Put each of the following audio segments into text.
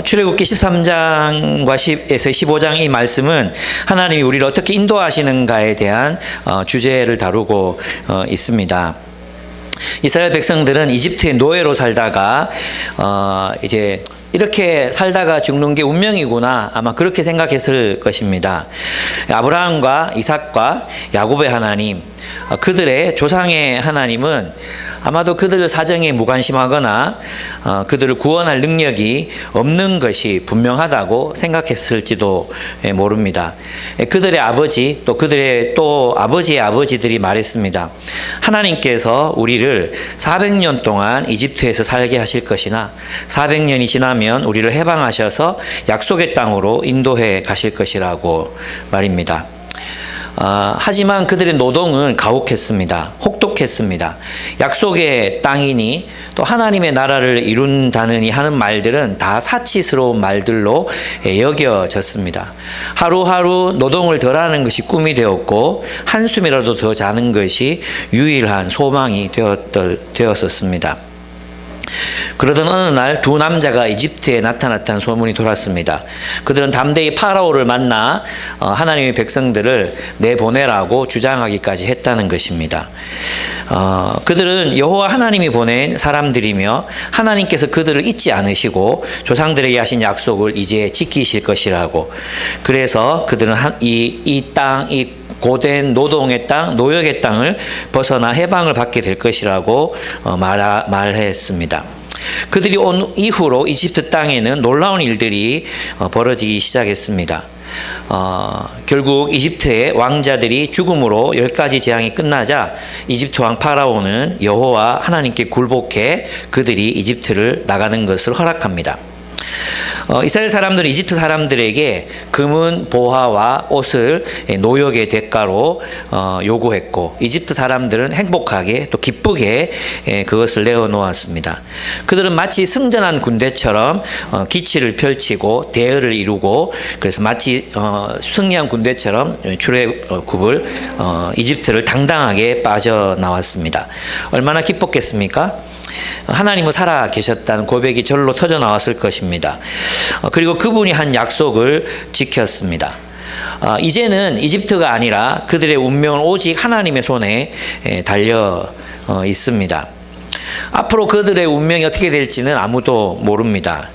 출애굽기 13장과 10에서 15장 이 말씀은 하나님이 우리를 어떻게 인도하시는가에 대한 주제를 다루고 있습니다. 이스라엘 백성들은 이집트의 노예로 살다가 이제 이렇게 살다가 죽는 게 운명이구나 아마 그렇게 생각했을 것입니다. 아브라함과 이삭과 야곱의 하나님, 그들의 조상의 하나님은 아마도 그들 사정에 무관심하거나 그들을 구원할 능력이 없는 것이 분명하다고 생각했을지도 모릅니다. 그들의 아버지 또 그들의 또 아버지의 아버지들이 말했습니다. 하나님께서 우리를 400년 동안 이집트에서 살게 하실 것이나 400년이 지나면 우리를 해방하셔서 약속의 땅으로 인도해 가실 것이라고 말입니다. 하지만 그들의 노동은 가혹했습니다. 혹독했습니다. 약속의 땅이니 또 하나님의 나라를 이룬다느니 하는 말들은 다 사치스러운 말들로 여겨졌습니다. 하루하루 노동을 덜하는 것이 꿈이 되었고 한숨이라도 더 자는 것이 유일한 소망이 되었었습니다. 그러던 어느 날 두 남자가 이집트에 나타났다는 소문이 돌았습니다. 그들은 담대히 파라오를 만나 하나님의 백성들을 내보내라고 주장하기까지 했다는 것입니다. 그들은 여호와 하나님이 보낸 사람들이며 하나님께서 그들을 잊지 않으시고 조상들에게 하신 약속을 이제 지키실 것이라고. 그래서 그들은 이 고된 노동의 땅, 노역의 땅을 벗어나 해방을 받게 될 것이라고 말했습니다. 그들이 온 이후로 이집트 땅에는 놀라운 일들이 벌어지기 시작했습니다. 결국 이집트의 왕자들이 죽음으로 10가지 재앙이 끝나자 이집트 왕 파라오는 여호와 하나님께 굴복해 그들이 이집트를 나가는 것을 허락합니다. 이스라엘 사람들은 이집트 사람들에게 금은 보화와 옷을 노역의 대가로 요구했고 이집트 사람들은 행복하게 또 기쁘게 그것을 내어놓았습니다. 그들은 마치 승전한 군대처럼 기치를 펼치고 대열을 이루고 그래서 마치 승리한 군대처럼 출애굽을 이집트를 당당하게 빠져나왔습니다. 얼마나 기뻤겠습니까? 하나님은 살아 계셨다는 고백이 절로 터져 나왔을 것입니다. 그리고 그분이 한 약속을 지켰습니다. 이제는 이집트가 아니라 그들의 운명은 오직 하나님의 손에 달려 있습니다. 앞으로 그들의 운명이 어떻게 될지는 아무도 모릅니다.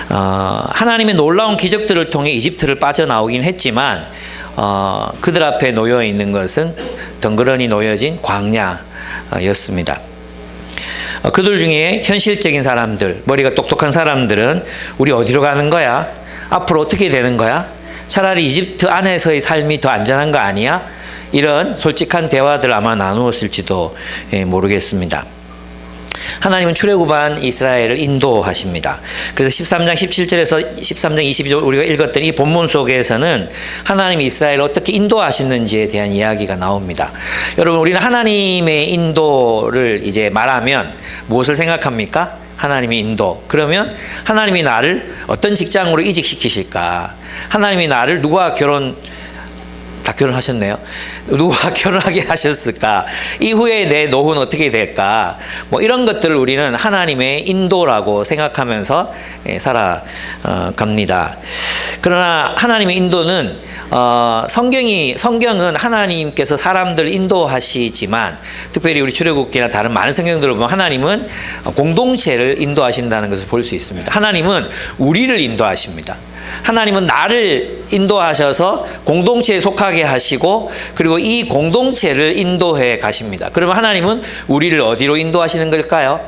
하나님의 놀라운 기적들을 통해 이집트를 빠져나오긴 했지만 그들 앞에 놓여 있는 것은 덩그러니 놓여진 광야였습니다. 그들 중에 현실적인 사람들, 머리가 똑똑한 사람들은 우리 어디로 가는 거야? 앞으로 어떻게 되는 거야? 차라리 이집트 안에서의 삶이 더 안전한 거 아니야? 이런 솔직한 대화들 아마 나누었을지도 모르겠습니다. 하나님은 출애굽한 이스라엘을 인도하십니다. 그래서 13장 17절에서 13장 22절 우리가 읽었던 이 본문 속에서는 하나님이 이스라엘을 어떻게 인도하시는지에 대한 이야기가 나옵니다. 여러분, 우리는 하나님의 인도를 이제 말하면 무엇을 생각합니까? 하나님의 인도. 그러면 하나님이 나를 어떤 직장으로 이직시키실까? 하나님이 나를 다 결혼하셨네요. 누가 결혼하게 하셨을까? 이후에 내 노후는 어떻게 될까? 이런 것들을 우리는 하나님의 인도라고 생각하면서 살아갑니다. 그러나 하나님의 인도는 성경은 하나님께서 사람들을 인도하시지만 특별히 우리 출애굽기나 다른 많은 성경들을 보면 하나님은 공동체를 인도하신다는 것을 볼 수 있습니다. 하나님은 우리를 인도하십니다. 하나님은 나를 인도하셔서 공동체에 속하게 하시고 그리고 이 공동체를 인도해 가십니다. 그러면 하나님은 우리를 어디로 인도하시는 걸까요?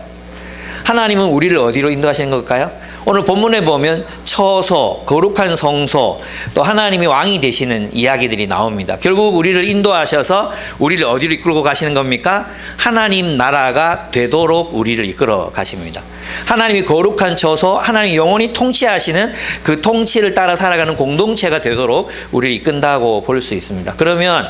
하나님은 우리를 어디로 인도하시는 걸까요? 오늘 본문에 보면 처소, 거룩한 성소, 또 하나님이 왕이 되시는 이야기들이 나옵니다. 결국 우리를 인도하셔서 우리를 어디로 이끌고 가시는 겁니까? 하나님 나라가 되도록 우리를 이끌어 가십니다. 하나님이 거룩한 처소, 하나님이 영원히 통치하시는 그 통치를 따라 살아가는 공동체가 되도록 우리를 이끈다고 볼 수 있습니다. 그러면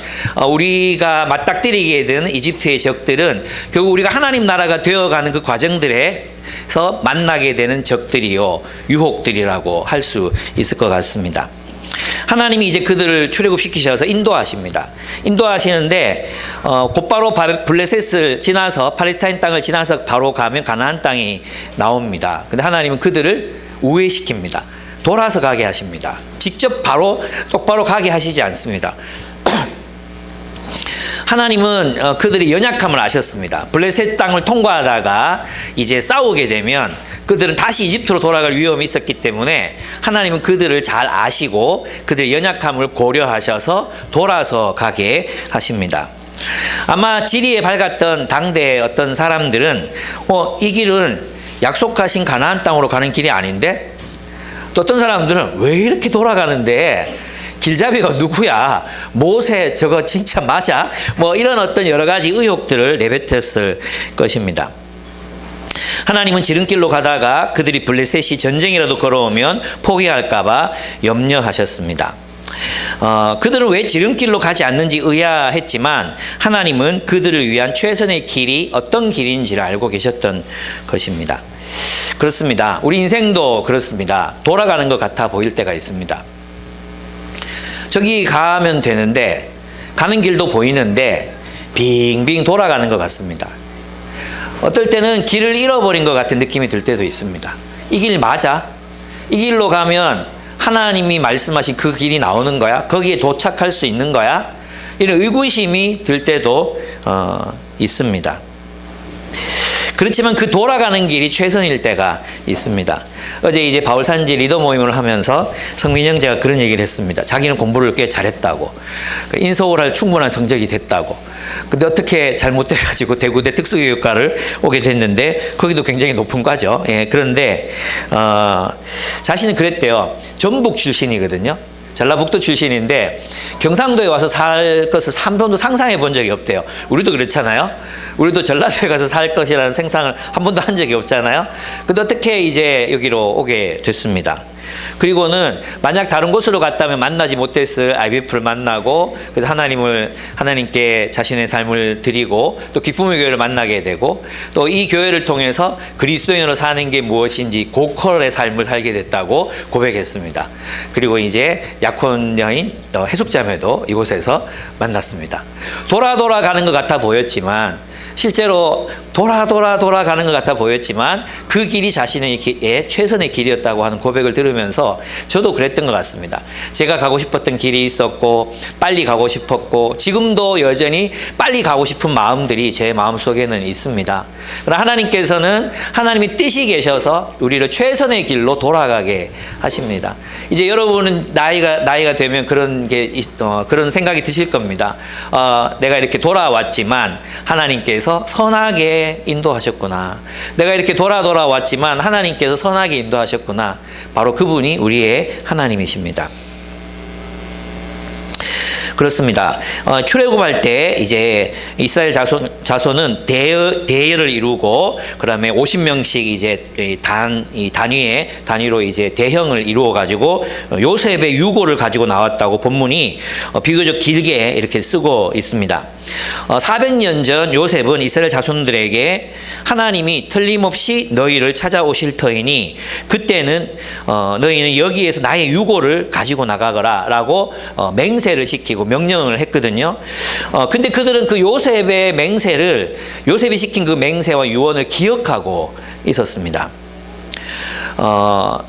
우리가 맞닥뜨리게 된 이집트의 적들은 결국 우리가 하나님 나라가 되어가는 그 과정들에서 만나게 되는 적들이요, 유혹들이라고 할 수 있을 것 같습니다. 하나님이 이제 그들을 출애굽시키셔서 인도하십니다. 인도하시는데 곧바로 블레셋을 지나서 팔레스타인 땅을 지나서 바로 가면 가나안 땅이 나옵니다. 근데 하나님은 그들을 우회시킵니다. 돌아서 가게 하십니다. 직접 바로 똑바로 가게 하시지 않습니다. 하나님은 그들의 연약함을 아셨습니다. 블레셋 땅을 통과하다가 이제 싸우게 되면 그들은 다시 이집트로 돌아갈 위험이 있었기 때문에 하나님은 그들을 잘 아시고 그들의 연약함을 고려하셔서 돌아서 가게 하십니다. 아마 지리에 밝았던 당대의 어떤 사람들은 이 길은 약속하신 가나안 땅으로 가는 길이 아닌데, 또 어떤 사람들은 왜 이렇게 돌아가는데, 길잡이가 누구야? 모세 저거 진짜 맞아? 뭐 이런 어떤 여러 가지 의혹들을 내뱉었을 것입니다. 하나님은 지름길로 가다가 그들이 블레셋이 전쟁이라도 걸어오면 포기할까봐 염려하셨습니다. 그들은 왜 지름길로 가지 않는지 의아했지만 하나님은 그들을 위한 최선의 길이 어떤 길인지를 알고 계셨던 것입니다. 그렇습니다. 우리 인생도 그렇습니다. 돌아가는 것 같아 보일 때가 있습니다. 저기 가면 되는데, 가는 길도 보이는데 빙빙 돌아가는 것 같습니다. 어떨 때는 길을 잃어버린 것 같은 느낌이 들 때도 있습니다. 이 길 맞아? 이 길로 가면 하나님이 말씀하신 그 길이 나오는 거야? 거기에 도착할 수 있는 거야? 이런 의구심이 들 때도 있습니다. 그렇지만 그 돌아가는 길이 최선일 때가 있습니다. 어제 이제 바울산지 리더 모임을 하면서 성민 형제가 그런 얘기를 했습니다. 자기는 공부를 꽤 잘했다고, 인서울할 충분한 성적이 됐다고. 근데 어떻게 잘못돼가지고 대구대 특수교육과를 오게 됐는데 거기도 굉장히 높은 과죠. 예, 그런데 자신은 그랬대요. 전북 출신이거든요. 전라북도 출신인데 경상도에 와서 살 것을 한 번도 상상해 본 적이 없대요. 우리도 그렇잖아요. 우리도 전라도에 가서 살 것이라는 생각을 한 번도 한 적이 없잖아요. 근데 어떻게 이제 여기로 오게 됐습니다. 그리고는 만약 다른 곳으로 갔다면 만나지 못했을 IBF를 만나고, 그래서 하나님께 자신의 삶을 드리고 또 기쁨의 교회를 만나게 되고, 또 이 교회를 통해서 그리스도인으로 사는 게 무엇인지 고퀄의 삶을 살게 됐다고 고백했습니다. 그리고 이제 약혼 여인 해숙자매도 이곳에서 만났습니다. 돌아가는 것 같아 보였지만, 실제로 돌아가는 것 같아 보였지만 그 길이 자신의 최선의 길이었다고 하는 고백을 들으면서 저도 그랬던 것 같습니다. 제가 가고 싶었던 길이 있었고 빨리 가고 싶었고 지금도 여전히 빨리 가고 싶은 마음들이 제 마음속에는 있습니다. 그러나 하나님께서는 하나님이 뜻이 계셔서 우리를 최선의 길로 돌아가게 하십니다. 이제 여러분은 나이가 되면 그런 생각이 드실 겁니다. 내가 이렇게 돌아왔지만 하나님께서 선하게 인도하셨구나. 내가 이렇게 돌아왔지만 하나님께서 선하게 인도하셨구나. 바로 그분이 우리의 하나님이십니다. 그렇습니다. 출애굽할 때 이제 이스라엘 자손은 대열을 이루고 그다음에 50명씩 이제 단위로 이제 대형을 이루어 가지고 요셉의 유고를 가지고 나왔다고 본문이 비교적 길게 이렇게 쓰고 있습니다. 400년 전 요셉은 이스라엘 자손들에게 하나님이 틀림없이 너희를 찾아오실 터이니 그때는 너희는 여기에서 나의 유고를 가지고 나가거라라고 맹세를 시키고 명령을 했거든요. 근데 그들은 그 요셉의 요셉이 시킨 그 맹세와 유언을 기억하고 있었습니다.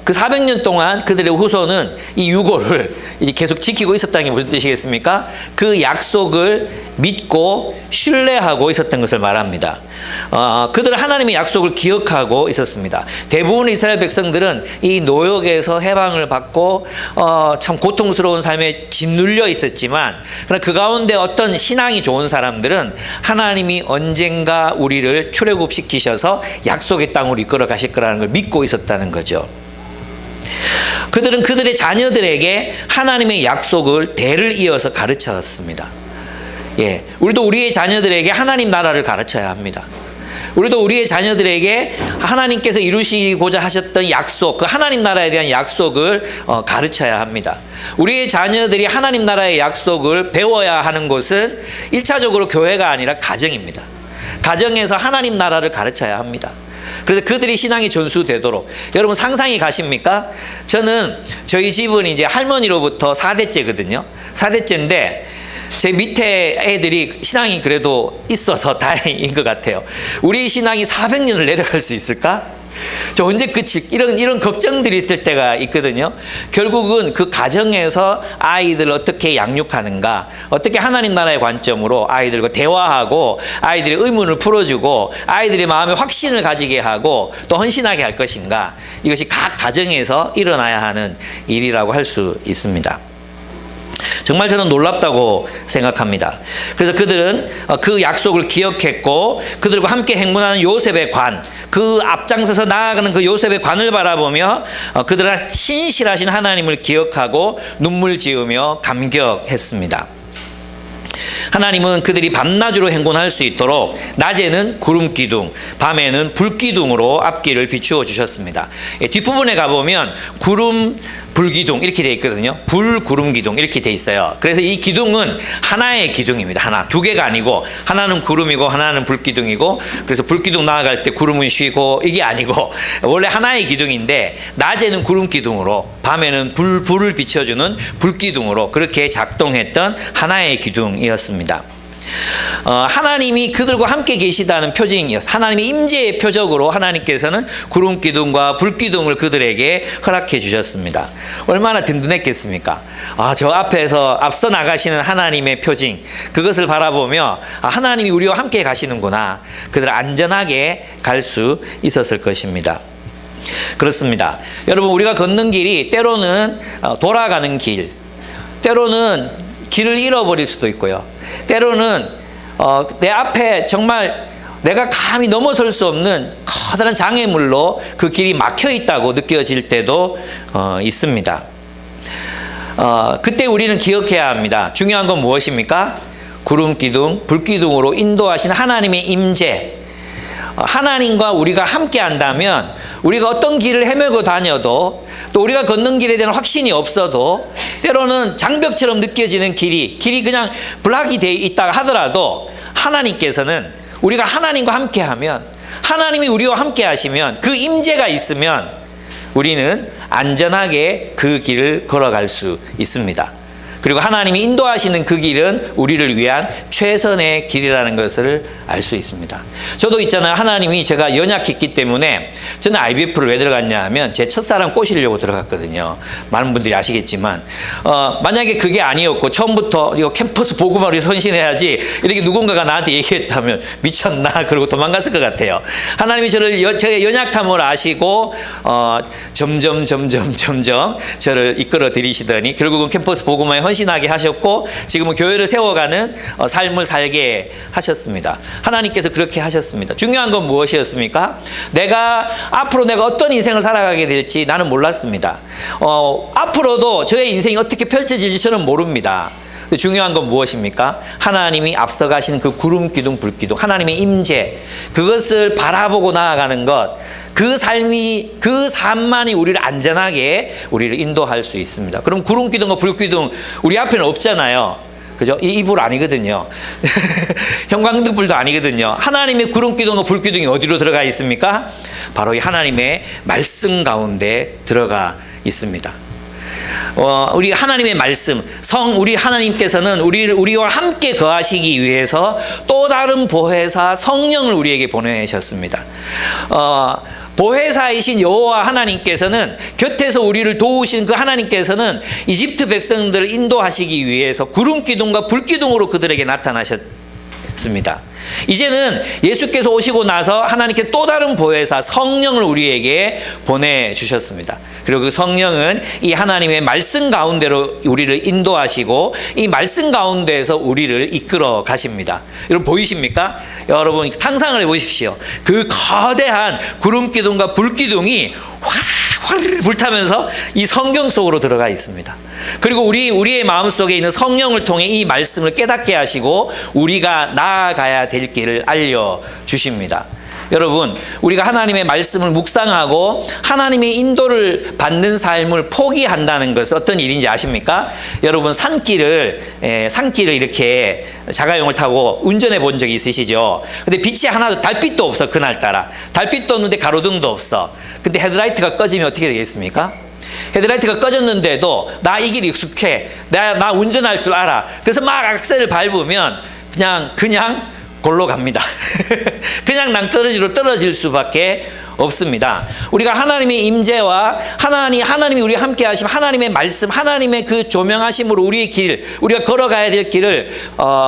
그 400년 동안 그들의 후손은 이 유고를 이제 계속 지키고 있었다는 게 무슨 뜻이겠습니까? 그 약속을 믿고 신뢰하고 있었던 것을 말합니다. 그들은 하나님의 약속을 기억하고 있었습니다. 대부분 이스라엘 백성들은 이 노역에서 해방을 받고 참 고통스러운 삶에 짓눌려 있었지만, 그러나 그 가운데 어떤 신앙이 좋은 사람들은 하나님이 언젠가 우리를 출애굽시키셔서 약속의 땅으로 이끌어 가실 거라는 걸 믿고 있었다는 거죠. 그들은 그들의 자녀들에게 하나님의 약속을 대를 이어서 가르쳤습니다. 예, 우리도 우리의 자녀들에게 하나님 나라를 가르쳐야 합니다. 우리도 우리의 자녀들에게 하나님께서 이루시고자 하셨던 약속, 그 하나님 나라에 대한 약속을 가르쳐야 합니다. 우리의 자녀들이 하나님 나라의 약속을 배워야 하는 곳은 1차적으로 교회가 아니라 가정입니다. 가정에서 하나님 나라를 가르쳐야 합니다. 그래서 그들이 신앙이 전수되도록. 여러분 상상이 가십니까? 저희 집은 이제 할머니로부터 4대째거든요. 4대째인데 제 밑에 애들이 신앙이 그래도 있어서 다행인 것 같아요. 우리 신앙이 400년을 내려갈 수 있을까? 저 언제 끝이 이런 걱정들이 있을 때가 있거든요. 결국은 그 가정에서 아이들을 어떻게 양육하는가, 어떻게 하나님 나라의 관점으로 아이들과 대화하고 아이들의 의문을 풀어주고 아이들의 마음에 확신을 가지게 하고 또 헌신하게 할 것인가, 이것이 각 가정에서 일어나야 하는 일이라고 할 수 있습니다. 정말 저는 놀랍다고 생각합니다. 그래서 그들은 그 약속을 기억했고 그들과 함께 행군하는 요셉의 관, 그 앞장서서 나아가는 그 요셉의 관을 바라보며 그들은 신실하신 하나님을 기억하고 눈물 지으며 감격했습니다. 하나님은 그들이 밤낮으로 행군할 수 있도록 낮에는 구름 기둥, 밤에는 불 기둥으로 앞길을 비추어 주셨습니다. 뒷부분에 가보면 구름 불기둥 이렇게 되어 있거든요. 불구름 기둥 이렇게 되어 있어요. 그래서 이 기둥은 하나의 기둥입니다. 하나, 두 개가 아니고 하나는 구름이고 하나는 불기둥이고, 그래서 불기둥 나아갈 때 구름은 쉬고 이게 아니고 원래 하나의 기둥인데 낮에는 구름 기둥으로 밤에는 불을 비춰주는 불기둥으로 그렇게 작동했던 하나의 기둥이었습니다. 하나님이 그들과 함께 계시다는 표징이었어요. 하나님의 임재의 표적으로 하나님께서는 구름 기둥과 불 기둥을 그들에게 허락해 주셨습니다. 얼마나 든든했겠습니까? 저 앞에서 앞서 나가시는 하나님의 표징, 그것을 바라보며 하나님이 우리와 함께 가시는구나, 그들 안전하게 갈 수 있었을 것입니다. 그렇습니다. 여러분, 우리가 걷는 길이 때로는 돌아가는 길, 때로는 길을 잃어버릴 수도 있고요. 때로는 내 앞에 정말 내가 감히 넘어설 수 없는 커다란 장애물로 그 길이 막혀 있다고 느껴질 때도 있습니다. 그때 우리는 기억해야 합니다. 중요한 건 무엇입니까? 구름 기둥, 불 기둥으로 인도하신 하나님의 임재. 하나님과 우리가 함께 한다면 우리가 어떤 길을 헤매고 다녀도, 또 우리가 걷는 길에 대한 확신이 없어도, 때로는 장벽처럼 느껴지는 길이 그냥 블락이 되어 있다 하더라도 하나님께서는, 우리가 하나님과 함께 하면, 하나님이 우리와 함께 하시면, 그 임재가 있으면 우리는 안전하게 그 길을 걸어갈 수 있습니다. 그리고 하나님이 인도하시는 그 길은 우리를 위한 최선의 길이라는 것을 알 수 있습니다. 저도 있잖아요. 하나님이, 제가 연약했기 때문에 저는 IBF를 왜 들어갔냐 하면 제 첫사랑 꼬시려고 들어갔거든요. 많은 분들이 아시겠지만 만약에 그게 아니었고 처음부터 이거 캠퍼스 복음화로 선신해야지 이렇게 누군가가 나한테 얘기했다면 미쳤나 그러고 도망갔을 것 같아요. 하나님이 저의 연약함을 아시고 점점 저를 이끌어 들이시더니 결국은 캠퍼스 복음화에 헌신하게 하셨고 지금은 교회를 세워가는 삶을 살게 하셨습니다. 하나님께서 그렇게 하셨습니다. 중요한 건 무엇이었습니까? 앞으로 내가 어떤 인생을 살아가게 될지 나는 몰랐습니다. 앞으로도 저의 인생이 어떻게 펼쳐질지 저는 모릅니다. 중요한 건 무엇입니까? 하나님이 앞서가시는 그 구름 기둥, 불 기둥, 하나님의 임재, 그것을 바라보고 나아가는 것, 그 삶만이 우리를 안전하게 우리를 인도할 수 있습니다. 그럼 구름 기둥과 불 기둥 우리 앞에는 없잖아요. 그죠? 이 불 아니거든요. 형광등 불도 아니거든요. 하나님의 구름 기둥과 불 기둥이 어디로 들어가 있습니까? 바로 이 하나님의 말씀 가운데 들어가 있습니다. 우리 하나님의 말씀, 우리 하나님께서는 우리와 함께 거하시기 위해서 또 다른 보혜사 성령을 우리에게 보내셨습니다. 보혜사이신 여호와 하나님께서는, 곁에서 우리를 도우신 그 하나님께서는 이집트 백성들을 인도하시기 위해서 구름 기둥과 불 기둥으로 그들에게 나타나셨습니다. 이제는 예수께서 오시고 나서 하나님께 또 다른 보혜사 성령을 우리에게 보내주셨습니다. 그리고 그 성령은 이 하나님의 말씀 가운데로 우리를 인도하시고 이 말씀 가운데에서 우리를 이끌어 가십니다. 여러분 보이십니까? 여러분 상상을 해보십시오. 그 거대한 구름 기둥과 불 기둥이 활 불타면서 이 성경 속으로 들어가 있습니다. 그리고 우리의 마음속에 있는 성령을 통해 이 말씀을 깨닫게 하시고 우리가 나아가야 될 길을 알려주십니다. 여러분, 우리가 하나님의 말씀을 묵상하고 하나님의 인도를 받는 삶을 포기한다는 것은 어떤 일인지 아십니까? 여러분, 산길을 이렇게 자가용을 타고 운전해 본 적이 있으시죠? 근데 빛이 하나도, 달빛도 없어, 그날따라. 달빛도 없는데 가로등도 없어. 근데 헤드라이트가 꺼지면 어떻게 되겠습니까? 헤드라이트가 꺼졌는데도 나 이 길 익숙해. 나 운전할 줄 알아. 그래서 막 악셀을 밟으면 그냥 골로 갑니다. 그냥 낭떠러지로 떨어질 수밖에 없습니다. 우리가 하나님의 임재와 하나님이 우리와 함께 하심, 하나님의 말씀, 하나님의 그 조명하심으로 우리의 길, 우리가 걸어가야 될 길을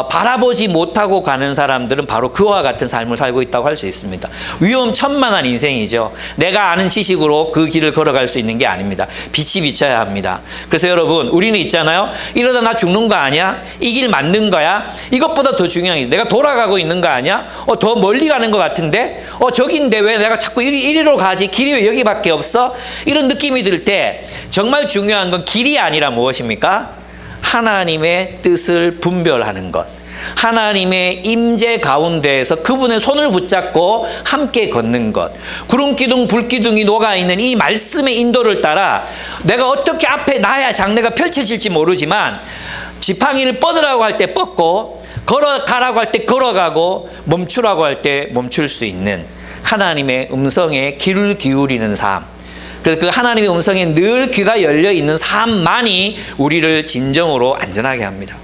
바라보지 못하고 가는 사람들은 바로 그와 같은 삶을 살고 있다고 할 수 있습니다. 위험천만한 인생이죠. 내가 아는 지식으로 그 길을 걸어갈 수 있는 게 아닙니다. 빛이 비쳐야 합니다. 그래서 여러분, 우리는 있잖아요. 이러다 나 죽는 거 아니야? 이 길 맞는 거야? 이것보다 더 중요한 게 내가 돌아가고 있는 거 아니야? 더 멀리 가는 것 같은데? 저긴데 왜 내가 자꾸 이리로 가지? 길이 왜 여기밖에 없어? 이런 느낌이 들 때 정말 중요한 건 길이 아니라 무엇입니까? 하나님의 뜻을 분별하는 것. 하나님의 임재 가운데에서 그분의 손을 붙잡고 함께 걷는 것. 구름기둥 불기둥이 녹아있는 이 말씀의 인도를 따라 내가 어떻게 앞에 나야 장래가 펼쳐질지 모르지만 지팡이를 뻗으라고 할 때 뻗고 걸어가라고 할 때 걸어가고 멈추라고 할 때 멈출 수 있는 하나님의 음성에 귀를 기울이는 삶. 그래서 그 하나님의 음성에 늘 귀가 열려 있는 삶만이 우리를 진정으로 안전하게 합니다.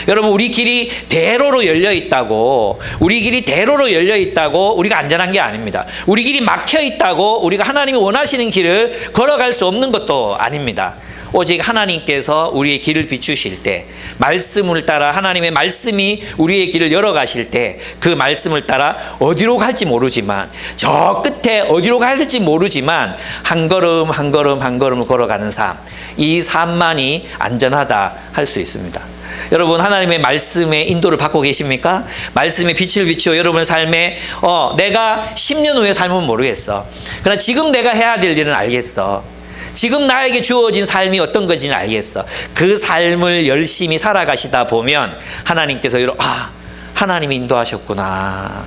여러분, 우리 길이 대로로 열려 있다고, 우리 길이 대로로 열려 있다고 우리가 안전한 게 아닙니다. 우리 길이 막혀 있다고 우리가 하나님이 원하시는 길을 걸어갈 수 없는 것도 아닙니다. 오직 하나님께서 우리의 길을 비추실 때, 말씀을 따라 하나님의 말씀이 우리의 길을 열어가실 때 그 말씀을 따라 어디로 갈지 모르지만, 저 끝에 어디로 가야 될지 모르지만 한 걸음 한 걸음 한 걸음을 걸어가는 삶, 이 삶만이 안전하다 할 수 있습니다. 여러분, 하나님의 말씀의 인도를 받고 계십니까? 말씀의 빛을 비추어 여러분의 삶에 내가 10년 후의 삶은 모르겠어. 그러나 지금 내가 해야 될 일은 알겠어. 지금 나에게 주어진 삶이 어떤 건지는 알겠어. 그 삶을 열심히 살아가시다 보면 하나님께서 하나님이 인도하셨구나.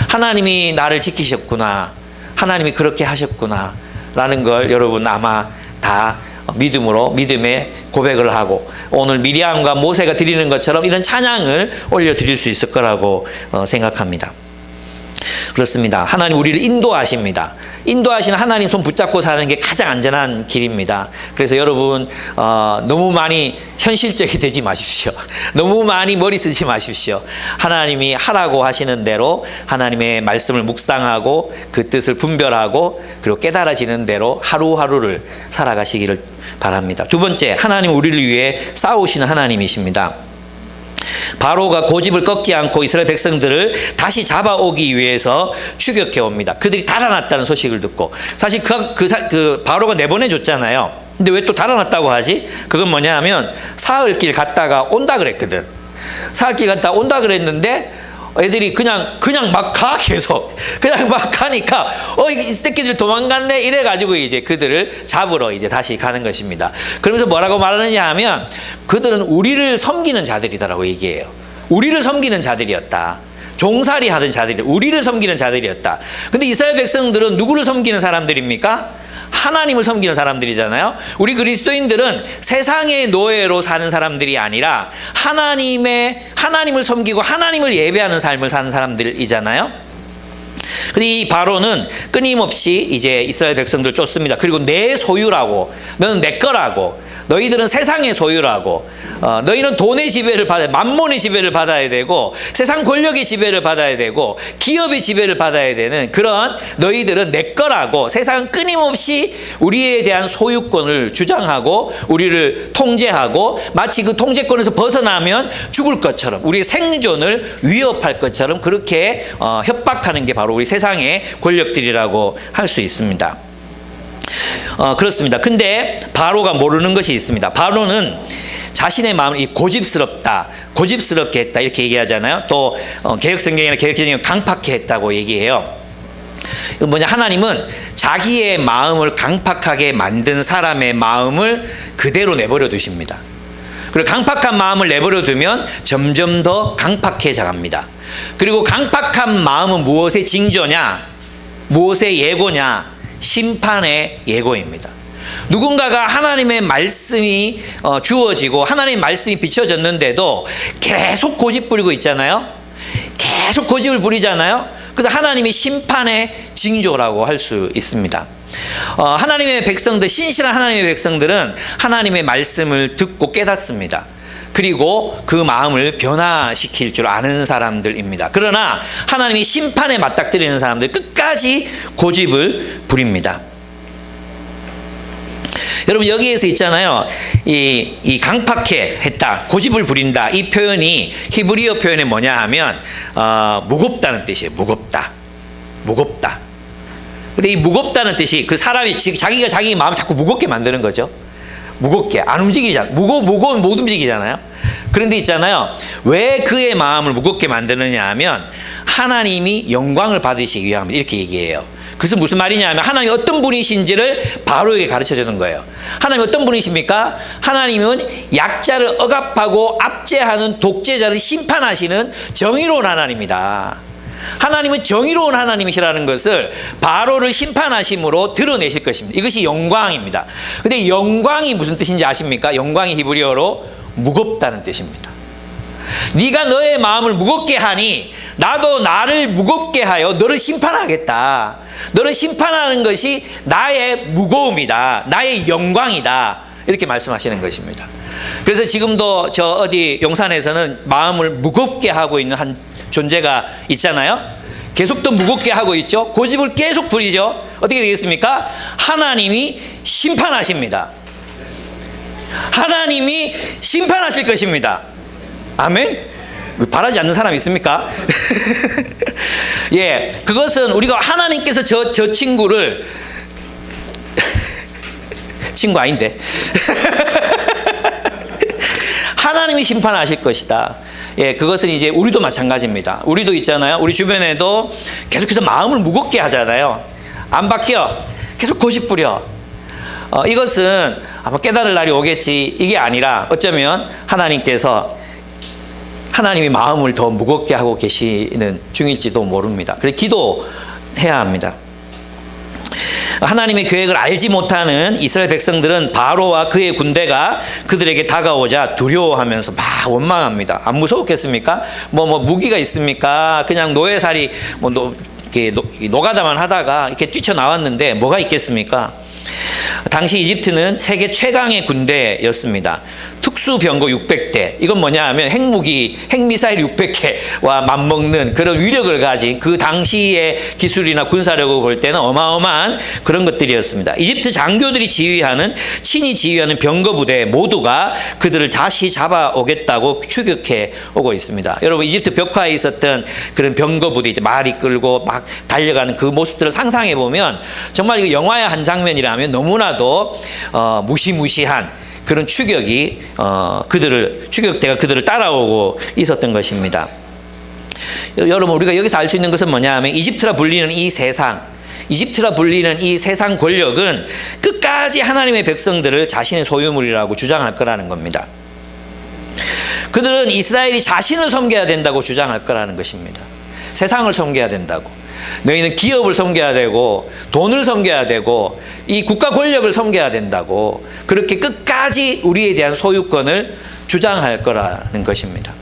하나님이 나를 지키셨구나. 하나님이 그렇게 하셨구나. 라는 걸 여러분 아마 다 믿음의 고백을 하고 오늘 미리암과 모세가 드리는 것처럼 이런 찬양을 올려드릴 수 있을 거라고 생각합니다. 그렇습니다. 하나님 우리를 인도하십니다. 인도하시는 하나님 손 붙잡고 사는 게 가장 안전한 길입니다. 그래서 여러분 너무 많이 현실적이 되지 마십시오. 너무 많이 머리 쓰지 마십시오. 하나님이 하라고 하시는 대로 하나님의 말씀을 묵상하고 그 뜻을 분별하고 그리고 깨달아지는 대로 하루하루를 살아가시기를 바랍니다. 두 번째, 하나님 우리를 위해 싸우시는 하나님이십니다. 바로가 고집을 꺾지 않고 이스라엘 백성들을 다시 잡아오기 위해서 추격해 옵니다. 그들이 달아났다는 소식을 듣고, 사실 그 바로가 내보내줬잖아요. 근데 왜 또 달아났다고 하지? 그건 뭐냐 하면 사흘길 갔다가 온다 그랬거든. 사흘길 갔다 온다 그랬는데 애들이 그냥 막 가, 계속. 그냥 막 가니까, 이 새끼들 도망갔네? 이래가지고 이제 그들을 잡으러 이제 다시 가는 것입니다. 그러면서 뭐라고 말하느냐 하면, 그들은 우리를 섬기는 자들이다라고 얘기해요. 우리를 섬기는 자들이었다. 종살이 하던 자들이, 우리를 섬기는 자들이었다. 근데 이스라엘 백성들은 누구를 섬기는 사람들입니까? 하나님을 섬기는 사람들이잖아요. 우리 그리스도인들은 세상의 노예로 사는 사람들이 아니라 하나님을 섬기고 하나님을 예배하는 삶을 사는 사람들이잖아요. 근데 이 바로는 끊임없이 이제 이스라엘 백성들 쫓습니다. 그리고 내 소유라고, 너는 내 거라고, 너희들은 세상의 소유라고, 너희는 돈의 지배를 받아야, 만몬의 지배를 받아야 되고, 세상 권력의 지배를 받아야 되고, 기업의 지배를 받아야 되는 그런 너희들은 내 거라고, 세상은 끊임없이 우리에 대한 소유권을 주장하고 우리를 통제하고, 마치 그 통제권에서 벗어나면 죽을 것처럼, 우리의 생존을 위협할 것처럼 그렇게 협박하는 게 바로 우리 세상의 권력들이라고 할 수 있습니다. 그렇습니다. 근데 바로가 모르는 것이 있습니다. 바로는 자신의 마음을 고집스럽게 했다 이렇게 얘기하잖아요. 또 개혁성경이나 개혁개정이 강팍해 했다고 얘기해요. 이건 뭐냐, 하나님은 자기의 마음을 강팍하게 만든 사람의 마음을 그대로 내버려 두십니다. 그리고 강팍한 마음을 내버려 두면 점점 더 강팍해져 갑니다. 그리고 강팍한 마음은 무엇의 징조냐, 무엇의 예고냐, 심판의 예고입니다. 누군가가 하나님의 말씀이 주어지고 하나님의 말씀이 비춰졌는데도 계속 고집 부리고 있잖아요. 계속 고집을 부리잖아요. 그래서 하나님이 심판의 징조라고 할 수 있습니다. 하나님의 백성들, 신실한 하나님의 백성들은 하나님의 말씀을 듣고 깨닫습니다. 그리고 그 마음을 변화시킬 줄 아는 사람들입니다. 그러나 하나님이 심판에 맞닥뜨리는 사람들 끝까지 고집을 부립니다. 여러분 여기에서 있잖아요. 이 강팍해 했다, 고집을 부린다, 이 표현이 히브리어 표현이 뭐냐 하면 무겁다는 뜻이에요. 무겁다. 근데 이 무겁다는 뜻이 그 사람이 자기가 자기 마음을 자꾸 무겁게 만드는 거죠. 무겁게 안 움직이잖아요. 무거우면 못 움직이잖아요. 그런데 있잖아요. 왜 그의 마음을 무겁게 만드느냐 하면 하나님이 영광을 받으시기 위함입니다. 이렇게 얘기해요. 그래서 무슨 말이냐 하면 하나님이 어떤 분이신지를 바로에게 가르쳐 주는 거예요. 하나님이 어떤 분이십니까? 하나님은 약자를 억압하고 압제하는 독재자를 심판하시는 정의로운 하나님이다. 하나님은 정의로운 하나님이시라는 것을 바로를 심판하심으로 드러내실 것입니다. 이것이 영광입니다. 근데 영광이 무슨 뜻인지 아십니까? 영광이 히브리어로 무겁다는 뜻입니다. 네가 너의 마음을 무겁게 하니 나도 나를 무겁게 하여 너를 심판하겠다. 너를 심판하는 것이 나의 무거움이다. 나의 영광이다. 이렇게 말씀하시는 것입니다. 그래서 지금도 저 어디 용산에서는 마음을 무겁게 하고 있는 한 존재가 있잖아요. 계속 더 무겁게 하고 있죠. 고집을 계속 부리죠. 어떻게 되겠습니까? 하나님이 심판하십니다. 하나님이 심판하실 것입니다. 아멘? 바라지 않는 사람 있습니까? 예, 그것은 우리가 하나님께서 저 친구를 친구 아닌데 하나님이 심판하실 것이다. 예, 그것은 이제 우리도 마찬가지입니다. 우리도 있잖아요. 우리 주변에도 계속해서 마음을 무겁게 하잖아요. 안 바뀌어. 계속 고집 부려. 이것은 아마 깨달을 날이 오겠지. 이게 아니라 어쩌면 하나님이 마음을 더 무겁게 하고 계시는 중일지도 모릅니다. 그래서 기도해야 합니다. 하나님의 계획을 알지 못하는 이스라엘 백성들은 바로와 그의 군대가 그들에게 다가오자 두려워하면서 막 원망합니다. 안 무서웠겠습니까? 뭐 무기가 있습니까? 그냥 노예살이 노가다만 하다가 이렇게 뛰쳐나왔는데 뭐가 있겠습니까? 당시 이집트는 세계 최강의 군대였습니다. 특수병거 600대. 이건 뭐냐 하면 핵미사일 600개와 맞먹는 그런 위력을 가진 그 당시의 기술이나 군사력을 볼 때는 어마어마한 그런 것들이었습니다. 이집트 장교들이 친히 지휘하는 병거 부대 모두가 그들을 다시 잡아오겠다고 추격해 오고 있습니다. 여러분 이집트 벽화에 있었던 그런 병거 부대, 이제 말이 끌고 막 달려가는 그 모습들을 상상해 보면 정말 이거 영화의 한 장면이라면 너무나도 무시무시한 그런 추격대가 그들을 따라오고 있었던 것입니다. 여러분 우리가 여기서 알 수 있는 것은 뭐냐 하면 이집트라 불리는 이 세상 권력은 끝까지 하나님의 백성들을 자신의 소유물이라고 주장할 거라는 겁니다. 그들은 이스라엘이 자신을 섬겨야 된다고 주장할 거라는 것입니다. 세상을 섬겨야 된다고. 너희는 기업을 섬겨야 되고 돈을 섬겨야 되고 이 국가 권력을 섬겨야 된다고 그렇게 끝까지 우리에 대한 소유권을 주장할 거라는 것입니다.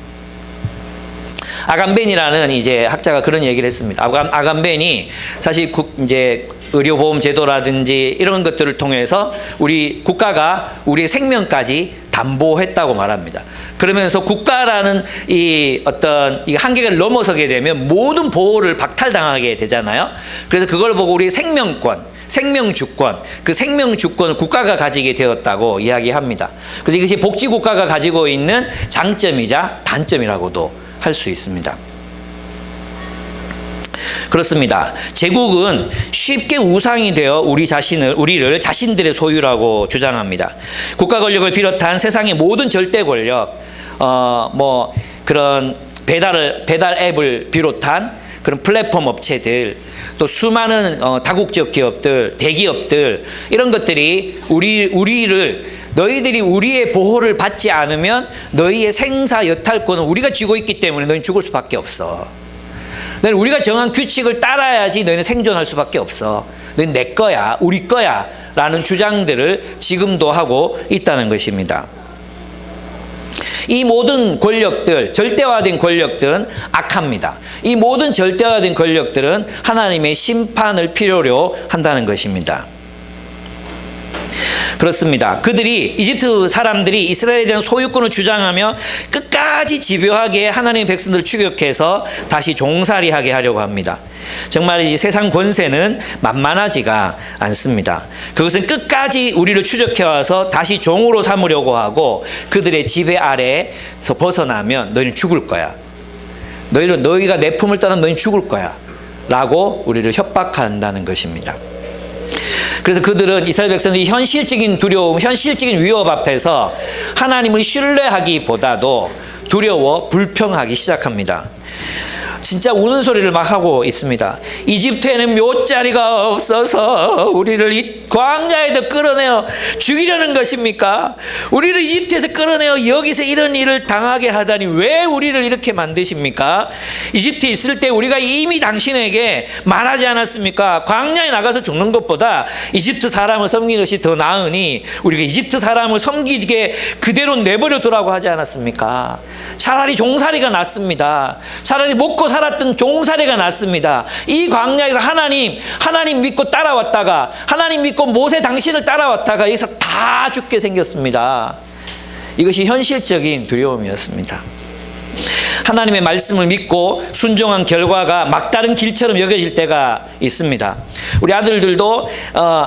아간벤이라는 이제 학자가 그런 얘기를 했습니다. 아간벤이 사실 이제 의료보험 제도라든지 이런 것들을 통해서 우리 국가가 우리의 생명까지 담보했다고 말합니다. 그러면서 국가라는 이 어떤 이 한계를 넘어서게 되면 모든 보호를 박탈당하게 되잖아요. 그래서 그걸 보고 우리 생명주권, 그 생명주권을 국가가 가지게 되었다고 이야기합니다. 그래서 이것이 복지국가가 가지고 있는 장점이자 단점이라고도 할 수 있습니다. 그렇습니다. 제국은 쉽게 우상이 되어 우리를 자신들의 소유라고 주장합니다. 국가 권력을 비롯한 세상의 모든 절대 권력, 그런 배달 앱을 비롯한 그런 플랫폼 업체들, 또 수많은 다국적 기업들, 대기업들 이런 것들이 너희들이 우리의 보호를 받지 않으면 너희의 생사 여탈권은 우리가 쥐고 있기 때문에 너희는 죽을 수밖에 없어. 너희는 우리가 정한 규칙을 따라야지 너희는 생존할 수밖에 없어. 너희는 내 거야, 우리 거야 라는 주장들을 지금도 하고 있다는 것입니다. 이 모든 권력들, 절대화된 권력들은 악합니다. 이 모든 절대화된 권력들은 하나님의 심판을 필요로 한다는 것입니다. 그렇습니다. 그들이 이집트 사람들이 이스라엘에 대한 소유권을 주장하며 끝까지 집요하게 하나님의 백성들을 추격해서 다시 종살이하게 하려고 합니다. 정말 이 세상 권세는 만만하지가 않습니다. 그것은 끝까지 우리를 추적해와서 다시 종으로 삼으려고 하고 그들의 지배 아래에서 벗어나면 너희는 죽을 거야. 너희가 내 품을 떠나면 너희는 죽을 거야. 라고 우리를 협박한다는 것입니다. 그래서 그들은 이스라엘 백성들이 현실적인 두려움, 현실적인 위협 앞에서 하나님을 신뢰하기보다도 두려워 불평하기 시작합니다. 진짜 우는 소리를 막 하고 있습니다. 이집트에는 묫자리가 없어서 우리를 이 광야에도 끌어내어 죽이려는 것입니까? 우리를 이집트에서 끌어내어 여기서 이런 일을 당하게 하다니 왜 우리를 이렇게 만드십니까? 이집트에 있을 때 우리가 이미 당신에게 말하지 않았습니까? 광야에 나가서 죽는 것보다 이집트 사람을 섬기는 것이 더 나으니 우리가 이집트 사람을 섬기게 그대로 내버려 두라고 하지 않았습니까? 차라리 종살이가 낫습니다. 차라리 먹고 살았던 종살이가 낫습니다. 이 광야에서 하나님 믿고 따라왔다가 하나님 믿고 모세 당신을 따라왔다가 여기서 다 죽게 생겼습니다. 이것이 현실적인 두려움이었습니다. 하나님의 말씀을 믿고 순종한 결과가 막다른 길처럼 여겨질 때가 있습니다. 우리 아들들도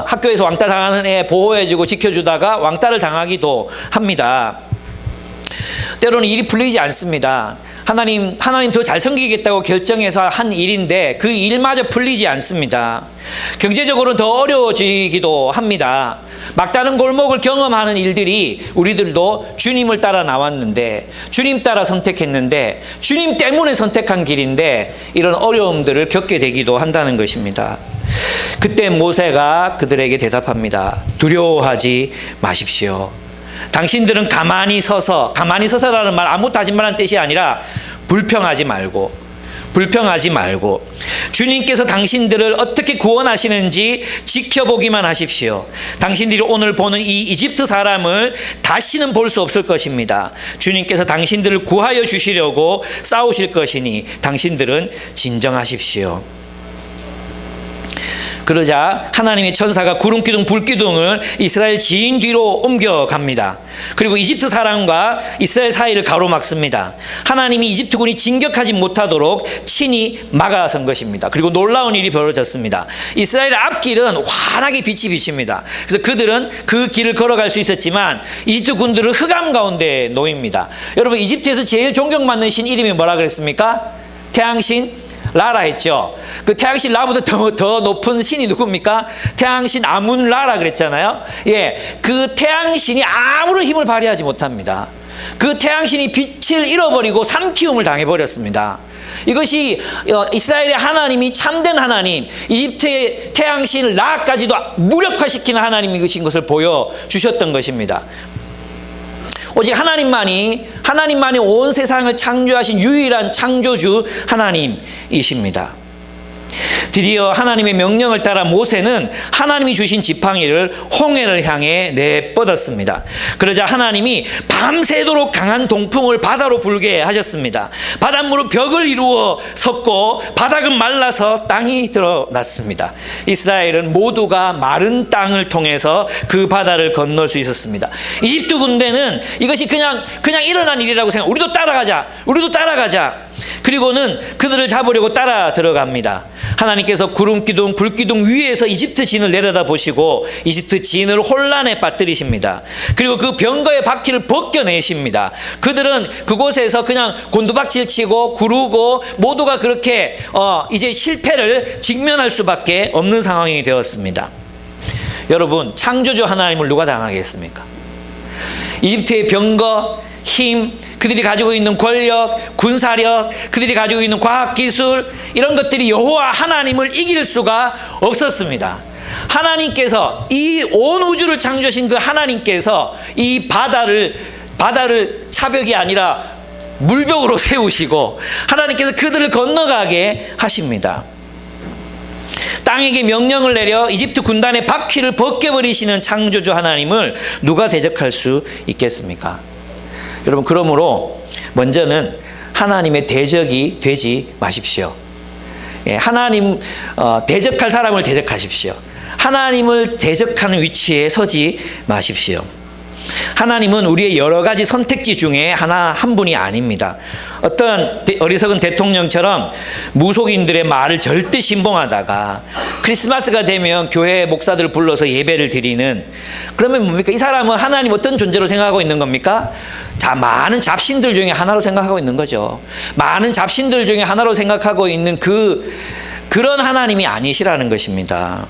학교에서 왕따 당하는 애 보호해주고 지켜주다가 왕따를 당하기도 합니다. 때로는 일이 풀리지 않습니다. 하나님 더 잘 섬기겠다고 결정해서 한 일인데 그 일마저 풀리지 않습니다. 경제적으로는 더 어려워지기도 합니다. 막다른 골목을 경험하는 일들이 우리들도 주님을 따라 나왔는데 주님 따라 선택했는데 주님 때문에 선택한 길인데 이런 어려움들을 겪게 되기도 한다는 것입니다. 그때 모세가 그들에게 대답합니다. 두려워하지 마십시오. 당신들은 가만히 서서라는 말 아무것도 하지 말라는 뜻이 아니라 불평하지 말고 주님께서 당신들을 어떻게 구원하시는지 지켜보기만 하십시오. 당신들이 오늘 보는 이 이집트 사람을 다시는 볼 수 없을 것입니다. 주님께서 당신들을 구하여 주시려고 싸우실 것이니 당신들은 진정하십시오. 그러자 하나님의 천사가 구름기둥 불기둥을 이스라엘 지인 뒤로 옮겨갑니다. 그리고 이집트 사람과 이스라엘 사이를 가로막습니다. 하나님이 이집트군이 진격하지 못하도록 친히 막아선 것입니다. 그리고 놀라운 일이 벌어졌습니다. 이스라엘의 앞길은 환하게 빛이 비칩니다. 그래서 그들은 그 길을 걸어갈 수 있었지만 이집트 군들은 흑암 가운데 놓입니다. 여러분, 이집트에서 제일 존경받는 신 이름이 뭐라 그랬습니까? 태양신 라라 했죠. 그 태양신 라보다 더 높은 신이 누굽니까? 태양신 아문 라라 그랬잖아요. 예, 그 태양신이 아무런 힘을 발휘하지 못합니다. 그 태양신이 빛을 잃어버리고 삼키움을 당해버렸습니다. 이것이 이스라엘의 하나님이 참된 하나님, 이집트의 태양신 라까지도 무력화시키는 하나님인 것을 보여주셨던 것입니다. 오직 하나님만이 온 세상을 창조하신 유일한 창조주 하나님이십니다. 드디어 하나님의 명령을 따라 모세는 하나님이 주신 지팡이를 홍해를 향해 내뻗었습니다. 그러자 하나님이 밤새도록 강한 동풍을 바다로 불게 하셨습니다. 바닷물은 벽을 이루어 섰고 바닥은 말라서 땅이 드러났습니다. 이스라엘은 모두가 마른 땅을 통해서 그 바다를 건널 수 있었습니다. 이집트 군대는 이것이 그냥 일어난 일이라고 생각. 우리도 따라가자. 그리고는 그들을 잡으려고 따라 들어갑니다. 하나님께서 구름기둥, 불기둥 위에서 이집트 진을 내려다보시고 이집트 진을 혼란에 빠뜨리십니다. 그리고 그 병거의 바퀴를 벗겨내십니다. 그들은 그곳에서 그냥 곤두박질 치고 구르고 모두가 그렇게 이제 실패를 직면할 수밖에 없는 상황이 되었습니다. 여러분, 창조주 하나님을 누가 당하겠습니까? 이집트의 병거, 힘, 그들이 가지고 있는 권력, 군사력, 그들이 가지고 있는 과학기술, 이런 것들이 여호와 하나님을 이길 수가 없었습니다. 하나님께서 이 온 우주를 창조하신 그 하나님께서 이 바다를 차벽이 아니라 물벽으로 세우시고 하나님께서 그들을 건너가게 하십니다. 땅에게 명령을 내려 이집트 군단의 바퀴를 벗겨버리시는 창조주 하나님을 누가 대적할 수 있겠습니까? 여러분, 그러므로 먼저는 하나님의 대적이 되지 마십시오. 예, 하나님 대적할 사람을 대적하십시오. 하나님을 대적하는 위치에 서지 마십시오. 하나님은 우리의 여러 가지 선택지 중에 한 분이 아닙니다. 어떤 어리석은 대통령처럼 무속인들의 말을 절대 신봉하다가 크리스마스가 되면 교회 목사들을 불러서 예배를 드리는, 그러면 뭡니까? 이 사람은 하나님 어떤 존재로 생각하고 있는 겁니까? 자, 많은 잡신들 중에 하나로 생각하고 있는 거죠. 많은 잡신들 중에 하나로 생각하고 있는 그런 하나님이 아니시라는 것입니다.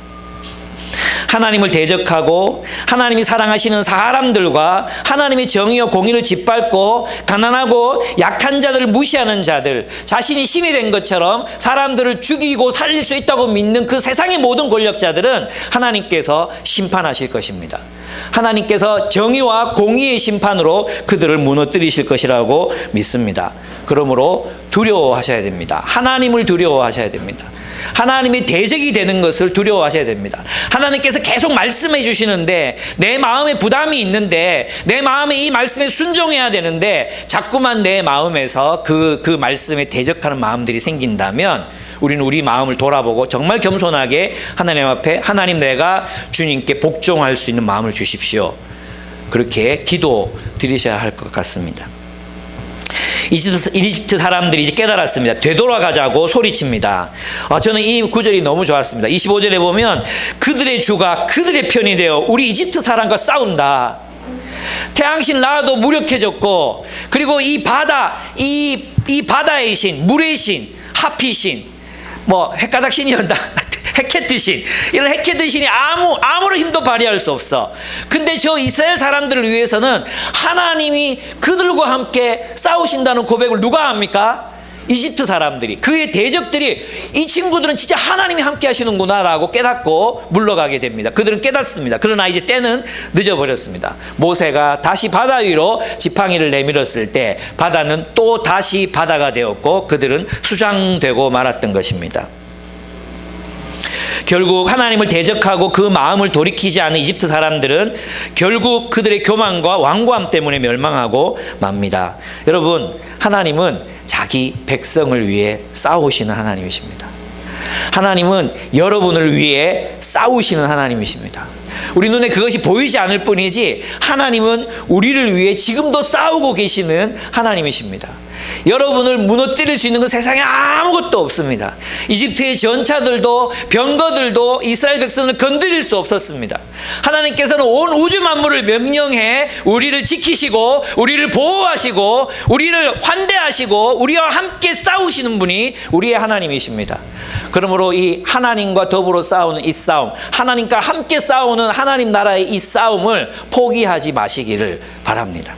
하나님을 대적하고 하나님이 사랑하시는 사람들과 하나님의 정의와 공의를 짓밟고 가난하고 약한 자들을 무시하는 자들, 자신이 신이 된 것처럼 사람들을 죽이고 살릴 수 있다고 믿는 그 세상의 모든 권력자들은 하나님께서 심판하실 것입니다. 하나님께서 정의와 공의의 심판으로 그들을 무너뜨리실 것이라고 믿습니다. 그러므로 두려워하셔야 됩니다. 하나님을 두려워하셔야 됩니다. 하나님의 대적이 되는 것을 두려워하셔야 됩니다. 하나님께서 계속 말씀해 주시는데 내 마음에 부담이 있는데 내 마음에 이 말씀에 순종해야 되는데 자꾸만 내 마음에서 그 말씀에 대적하는 마음들이 생긴다면 우리는 우리 마음을 돌아보고 정말 겸손하게 하나님 앞에 하나님, 내가 주님께 복종할 수 있는 마음을 주십시오. 그렇게 기도 드리셔야 할 것 같습니다. 이집트 사람들이 이제 깨달았습니다. 되돌아가자고 소리칩니다. 저는 이 구절이 너무 좋았습니다. 25절에 보면 그들의 주가 그들의 편이 되어 우리 이집트 사람과 싸운다. 태양신 라도 무력해졌고, 그리고 이 바다, 이 바다의 신, 물의 신, 하피 신, 헷가닥 신이란다. 헤케트 신, 이런 헤케트 신이 아무런 힘도 발휘할 수 없어. 근데 저 이스라엘 사람들을 위해서는 하나님이 그들과 함께 싸우신다는 고백을 누가 합니까? 이집트 사람들이, 그의 대적들이, 이 친구들은 진짜 하나님이 함께 하시는구나 라고 깨닫고 물러가게 됩니다. 그들은 깨닫습니다. 그러나 이제 때는 늦어버렸습니다. 모세가 다시 바다 위로 지팡이를 내밀었을 때 바다는 또 다시 바다가 되었고 그들은 수장되고 말았던 것입니다. 결국 하나님을 대적하고 그 마음을 돌이키지 않은 이집트 사람들은 결국 그들의 교만과 완고함 때문에 멸망하고 맙니다. 여러분, 하나님은 자기 백성을 위해 싸우시는 하나님이십니다. 하나님은 여러분을 위해 싸우시는 하나님이십니다. 우리 눈에 그것이 보이지 않을 뿐이지 하나님은 우리를 위해 지금도 싸우고 계시는 하나님이십니다. 여러분을 무너뜨릴 수 있는 건 세상에 아무것도 없습니다. 이집트의 전차들도 병거들도 이스라엘 백성을 건드릴 수 없었습니다. 하나님께서는 온 우주 만물을 명령해 우리를 지키시고 우리를 보호하시고 우리를 환대하시고 우리와 함께 싸우시는 분이 우리의 하나님이십니다. 그러므로 이 하나님과 더불어 싸우는 이 싸움, 하나님과 함께 싸우는 하나님 나라의 이 싸움을 포기하지 마시기를 바랍니다.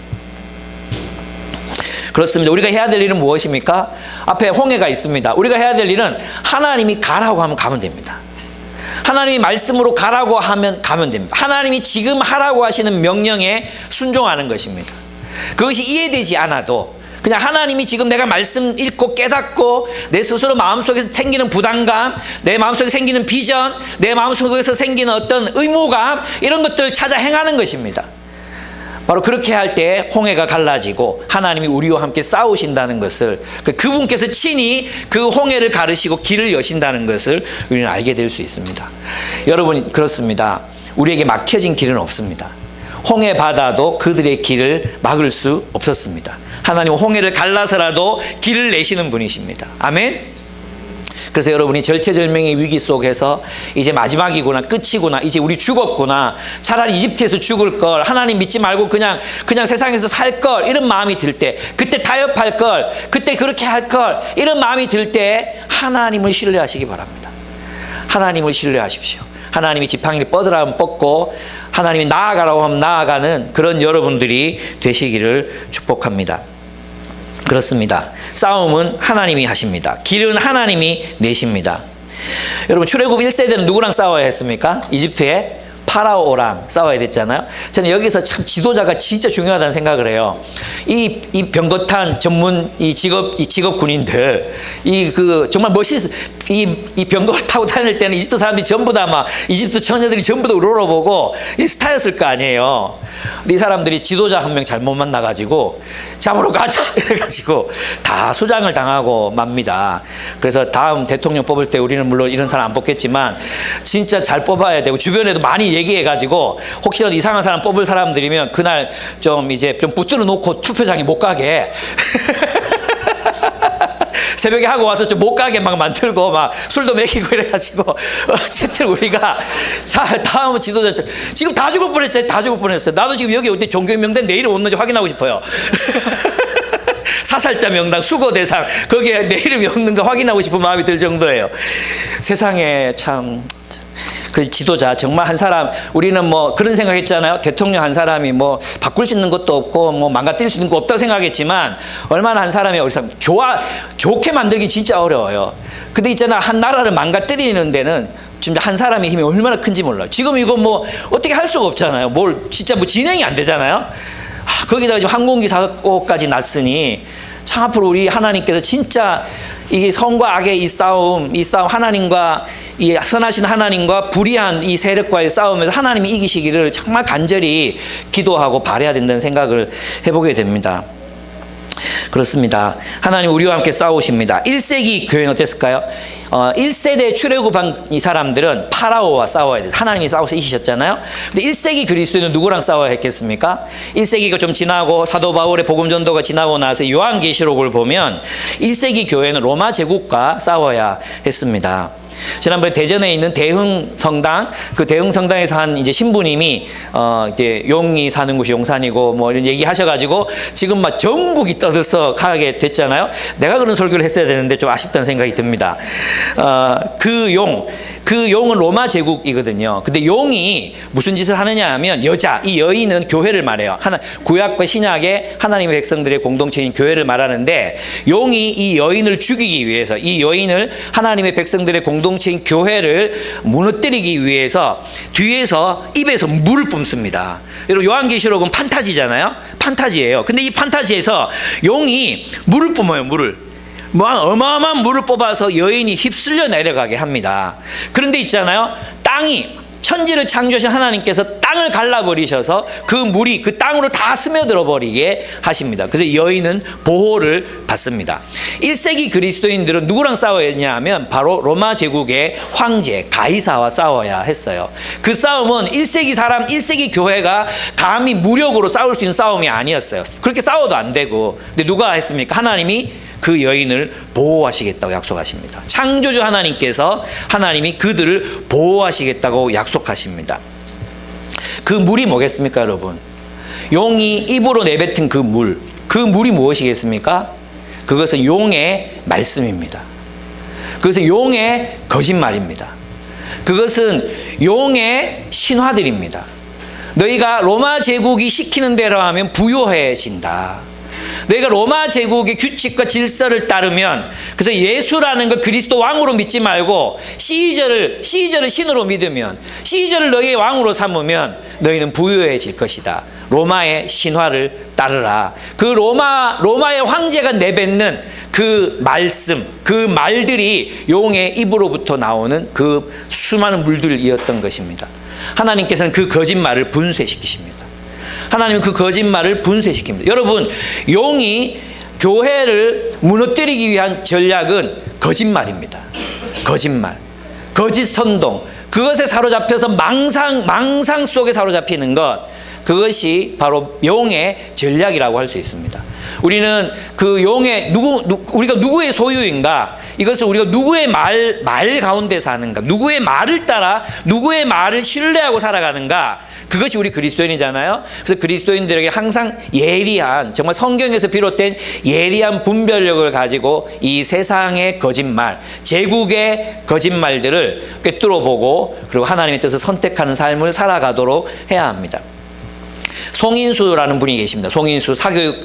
그렇습니다. 우리가 해야 될 일은 무엇입니까? 앞에 홍해가 있습니다. 우리가 해야 될 일은 하나님이 가라고 하면 가면 됩니다. 하나님이 말씀으로 가라고 하면 가면 됩니다. 하나님이 지금 하라고 하시는 명령에 순종하는 것입니다. 그것이 이해되지 않아도 그냥 하나님이 지금 내가 말씀 읽고 깨닫고 내 스스로 마음속에서 생기는 부담감, 내 마음속에 생기는 비전, 내 마음속에서 생기는 어떤 의무감, 이런 것들을 찾아 행하는 것입니다. 바로 그렇게 할 때 홍해가 갈라지고 하나님이 우리와 함께 싸우신다는 것을, 그분께서 친히 그 홍해를 가르시고 길을 여신다는 것을 우리는 알게 될 수 있습니다. 여러분, 그렇습니다. 우리에게 막혀진 길은 없습니다. 홍해 바다도 그들의 길을 막을 수 없었습니다. 하나님은 홍해를 갈라서라도 길을 내시는 분이십니다. 아멘. 그래서 여러분이 절체절명의 위기 속에서 이제 마지막이구나, 끝이구나, 이제 우리 죽었구나, 차라리 이집트에서 죽을 걸, 하나님 믿지 말고 그냥 세상에서 살 걸, 이런 마음이 들 때, 그때 타협할 걸, 그때 그렇게 할 걸, 이런 마음이 들 때 하나님을 신뢰하시기 바랍니다. 하나님을 신뢰하십시오. 하나님이 지팡이를 뻗으라면 뻗고 하나님이 나아가라고 하면 나아가는 그런 여러분들이 되시기를 축복합니다. 그렇습니다. 싸움은 하나님이 하십니다. 길은 하나님이 내십니다. 여러분, 출애굽 1세대는 누구랑 싸워야 했습니까? 이집트의 파라오랑 싸워야 됐잖아요. 저는 여기서 참 지도자가 진짜 중요하다는 생각을 해요. 이 병거탄 전문 이 직업 군인들, 정말 이 병거를 타고 다닐 때는 이집트 사람들이 전부 다 막 이집트 처녀들이 전부 다 우러러보고 이 스타였을 거 아니에요. 이 사람들이 지도자 한 명 잘못 만나가지고 잡으러 가자 이래가지고 다 수장을 당하고 맙니다. 그래서 다음 대통령 뽑을 때 우리는 물론 이런 사람 안 뽑겠지만 진짜 잘 뽑아야 되고 주변에도 많이 얘기해가지고 혹시라도 이상한 사람 뽑을 사람들이면 그날 좀 이제 좀 붙들어 놓고 투표장에 못 가게 새벽에 하고 와서 좀 못 가게 막 만들고 막 술도 먹이고 이래가지고 어쨌든 우리가 자 다음 지도자 지금 다 죽을 뻔했잖아요. 다 죽을 뻔했어요. 나도 지금 여기 올 때 종교 명단 내 이름 없는지 확인하고 싶어요. 사살자 명단 수거 대상 거기에 내 이름이 없는가 확인하고 싶은 마음이 들 정도예요. 세상에 참 그 지도자 정말 한 사람 우리는 뭐 그런 생각했잖아요. 대통령 한 사람이 뭐 바꿀 수 있는 것도 없고 뭐 망가뜨릴 수 있는 거 없다고 생각했지만 얼마나 한 사람이 좋게 만들기 진짜 어려워요. 근데 있잖아 한 나라를 망가뜨리는 데는 진짜 한 사람의 힘이 얼마나 큰지 몰라요. 지금 이거 뭐 어떻게 할 수가 없잖아요. 뭘 진짜 뭐 진행이 안 되잖아요. 거기다가 지금 항공기 사고까지 났으니 참 앞으로 우리 하나님께서 진짜 이게 선과 악의 이 싸움 하나님과 이 선하신 하나님과 불의한 이 세력과의 싸움에서 하나님이 이기시기를 정말 간절히 기도하고 바라야 된다는 생각을 해보게 됩니다. 그렇습니다. 하나님 우리와 함께 싸우십니다. 1세기 교회는 어땠을까요? 1세대 출애굽한 이 사람들은 파라오와 싸워야 돼요. 하나님이 싸워서 이기셨잖아요. 근데 1세기 그리스도인은 누구랑 싸워야 했겠습니까? 1세기가 좀 지나고 사도 바울의 복음 전도가 지나고 나서 요한계시록을 보면 1세기 교회는 로마 제국과 싸워야 했습니다. 지난번에 대전에 있는 대흥성당, 그 대흥성당에서 한 이제 신부님이 이제 용이 사는 곳이 용산이고 뭐 이런 얘기 하셔가지고 지금 막 전국이 떠들썩하게 됐잖아요. 내가 그런 설교를 했어야 되는데 좀 아쉽다는 생각이 듭니다. 그 용은 로마 제국이거든요. 근데 용이 무슨 짓을 하느냐 하면 이 여인은 교회를 말해요. 구약과 신약의 하나님의 백성들의 공동체인 교회를 말하는데 용이 이 여인을 죽이기 위해서 이 여인을 하나님의 백성들의 공동체인 교회를 무너뜨리기 위해서 뒤에서 입에서 물을 뿜습니다. 여러분 요한계시록은 판타지잖아요. 판타지예요. 근데 이 판타지에서 용이 물을 뿜어요. 물을. 어마어마한 물을 뽑아서 여인이 휩쓸려 내려가게 합니다. 그런데 있잖아요. 천지를 창조하신 하나님께서 땅을 갈라버리셔서 그 물이 그 땅으로 다 스며들어 버리게 하십니다. 그래서 여인은 보호를 받습니다. 1세기 그리스도인들은 누구랑 싸워야 했냐 하면 바로 로마 제국의 황제 가이사와 싸워야 했어요. 그 싸움은 1세기 교회가 감히 무력으로 싸울 수 있는 싸움이 아니었어요. 그렇게 싸워도 안 되고. 근데 누가 했습니까? 하나님이 그 여인을 보호하시겠다고 약속하십니다. 창조주 하나님이 그들을 보호하시겠다고 약속하십니다. 그 물이 뭐겠습니까, 여러분? 용이 입으로 내뱉은 그 물이 무엇이겠습니까? 그것은 용의 말씀입니다. 그것은 용의 거짓말입니다. 그것은 용의 신화들입니다. 너희가 로마 제국이 시키는 대로 하면 부요해진다. 너희가 로마 제국의 규칙과 질서를 따르면, 그래서 예수라는 걸 그리스도 왕으로 믿지 말고 시저를 신으로 믿으면, 시저를 너희의 왕으로 삼으면 너희는 부유해질 것이다. 로마의 신화를 따르라. 그 로마의 황제가 내뱉는 그 말씀, 그 말들이 용의 입으로부터 나오는 그 수많은 물들이었던 것입니다. 하나님께서는 그 거짓말을 분쇄시키십니다. 하나님은 그 거짓말을 분쇄시킵니다. 여러분, 용이 교회를 무너뜨리기 위한 전략은 거짓말입니다. 거짓말, 거짓 선동, 그것에 사로잡혀서 망상 속에 사로잡히는 것, 그것이 바로 용의 전략이라고 할 수 있습니다. 우리는 그 용의 우리가 누구의 소유인가? 이것을 우리가 누구의 말 가운데 사는가? 누구의 말을 따라 누구의 말을 신뢰하고 살아가는가? 그것이 우리 그리스도인이잖아요. 그래서 그리스도인들에게 항상 예리한, 정말 성경에서 비롯된 예리한 분별력을 가지고 이 세상의 거짓말, 제국의 거짓말들을 꿰뚫어보고 그리고 하나님의 뜻을 선택하는 삶을 살아가도록 해야 합니다. 송인수라는 분이 계십니다. 송인수, 사교육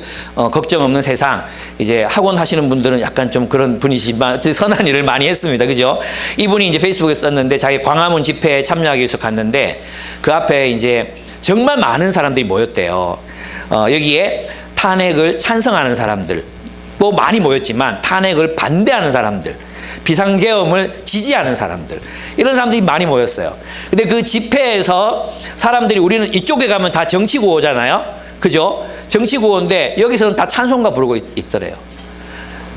걱정 없는 세상. 이제 학원 하시는 분들은 약간 좀 그런 분이시지만 선한 일을 많이 했습니다. 그죠? 이분이 이제 페이스북에 썼는데 자기 광화문 집회에 참여하기 위해서 갔는데 그 앞에 이제 정말 많은 사람들이 모였대요. 여기에 탄핵을 찬성하는 사람들, 뭐 많이 모였지만 탄핵을 반대하는 사람들, 비상계엄을 지지하는 사람들, 이런 사람들이 많이 모였어요. 근데 그 집회에서 사람들이, 우리는 이쪽에 가면 다 정치구호잖아요. 그죠? 정치구호인데 여기서는 다 찬송가 부르고 있더래요.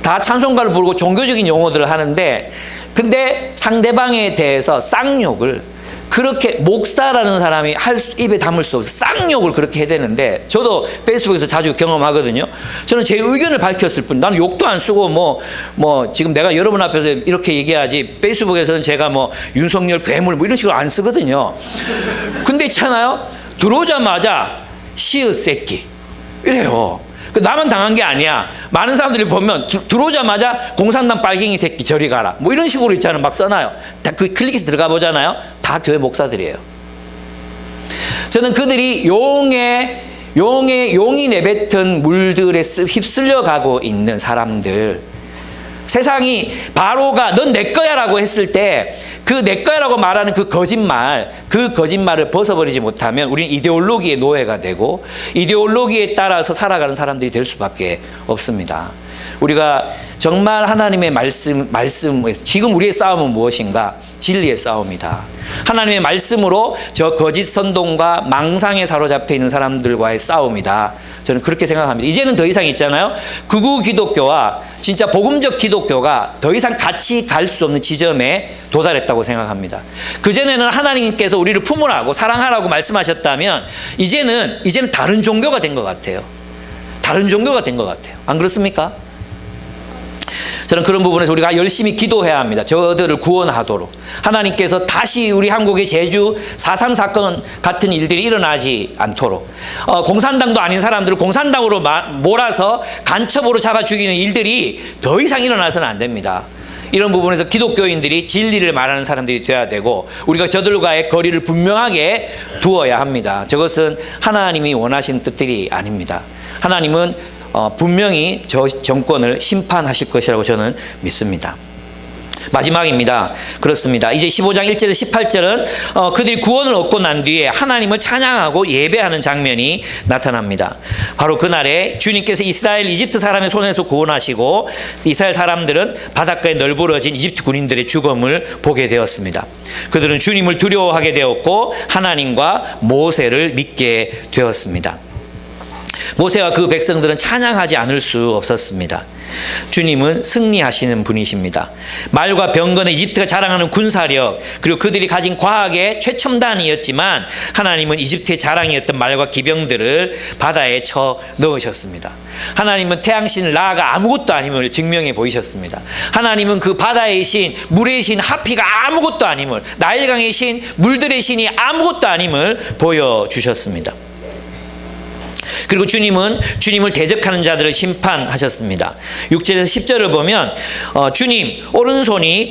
다 찬송가를 부르고 종교적인 용어들을 하는데, 근데 상대방에 대해서 쌍욕을, 그렇게 목사라는 사람이 입에 담을 수 없어 쌍욕을 그렇게 해대는데, 저도 페이스북에서 자주 경험하거든요. 저는 제 의견을 밝혔을 뿐, 나는 욕도 안 쓰고 지금 내가 여러분 앞에서 이렇게 얘기하지, 페이스북에서는 제가 윤석열 괴물 이런 식으로 안 쓰거든요. 근데 있잖아요, 들어오자마자 시읒 새끼 이래요. 나만 당한 게 아니야. 많은 사람들이 보면 들어오자마자 공산당 빨갱이 새끼 저리 가라 이런 식으로 있잖아요. 막 써놔요. 그 클릭해서 들어가 보잖아요. 다 교회 목사들이에요. 저는 그들이 용이 내뱉은 물들에 휩쓸려 가고 있는 사람들, 세상이 바로가 넌 내 거야 라고 했을 때 그 내 거야 라고 말하는 그 거짓말을 벗어버리지 못하면 우리는 이데올로기의 노예가 되고 이데올로기에 따라서 살아가는 사람들이 될 수밖에 없습니다. 우리가 정말 하나님의 말씀, 지금 우리의 싸움은 무엇인가? 진리의 싸움이다. 하나님의 말씀으로 저 거짓 선동과 망상에 사로잡혀 있는 사람들과의 싸움이다. 저는 그렇게 생각합니다. 이제는 더 이상 있잖아요. 극우 기독교와 진짜 복음적 기독교가 더 이상 같이 갈 수 없는 지점에 도달했다고 생각합니다. 그전에는 하나님께서 우리를 품으라고 사랑하라고 말씀하셨다면 이제는 다른 종교가 된 것 같아요. 다른 종교가 된 것 같아요. 안 그렇습니까? 저는 그런 부분에서 우리가 열심히 기도해야 합니다. 저들을 구원하도록. 하나님께서 다시 우리 한국의 제주 4.3 사건 같은 일들이 일어나지 않도록, 공산당도 아닌 사람들을 공산당으로 몰아서 간첩으로 잡아 죽이는 일들이 더 이상 일어나서는 안 됩니다. 이런 부분에서 기독교인들이 진리를 말하는 사람들이 되어야 되고, 우리가 저들과의 거리를 분명하게 두어야 합니다. 저것은 하나님이 원하시는 뜻들이 아닙니다. 하나님은 분명히 저 정권을 심판하실 것이라고 저는 믿습니다. 마지막입니다. 그렇습니다. 이제 15장 1절에서 18절은 그들이 구원을 얻고 난 뒤에 하나님을 찬양하고 예배하는 장면이 나타납니다. 바로 그날에 주님께서 이스라엘 이집트 사람의 손에서 구원하시고 이스라엘 사람들은 바닷가에 널브러진 이집트 군인들의 죽음을 보게 되었습니다. 그들은 주님을 두려워하게 되었고 하나님과 모세를 믿게 되었습니다. 모세와 그 백성들은 찬양하지 않을 수 없었습니다. 주님은 승리하시는 분이십니다. 말과 병거는 이집트가 자랑하는 군사력, 그리고 그들이 가진 과학의 최첨단이었지만 하나님은 이집트의 자랑이었던 말과 기병들을 바다에 쳐 넣으셨습니다. 하나님은 태양신 라가 아무것도 아님을 증명해 보이셨습니다. 하나님은 그 바다의 신, 물의 신 하피가 아무것도 아님을, 나일강의 신, 물들의 신이 아무것도 아님을 보여주셨습니다. 그리고 주님을 대적하는 자들을 심판하셨습니다. 6절에서 10절을 보면 주님 오른손이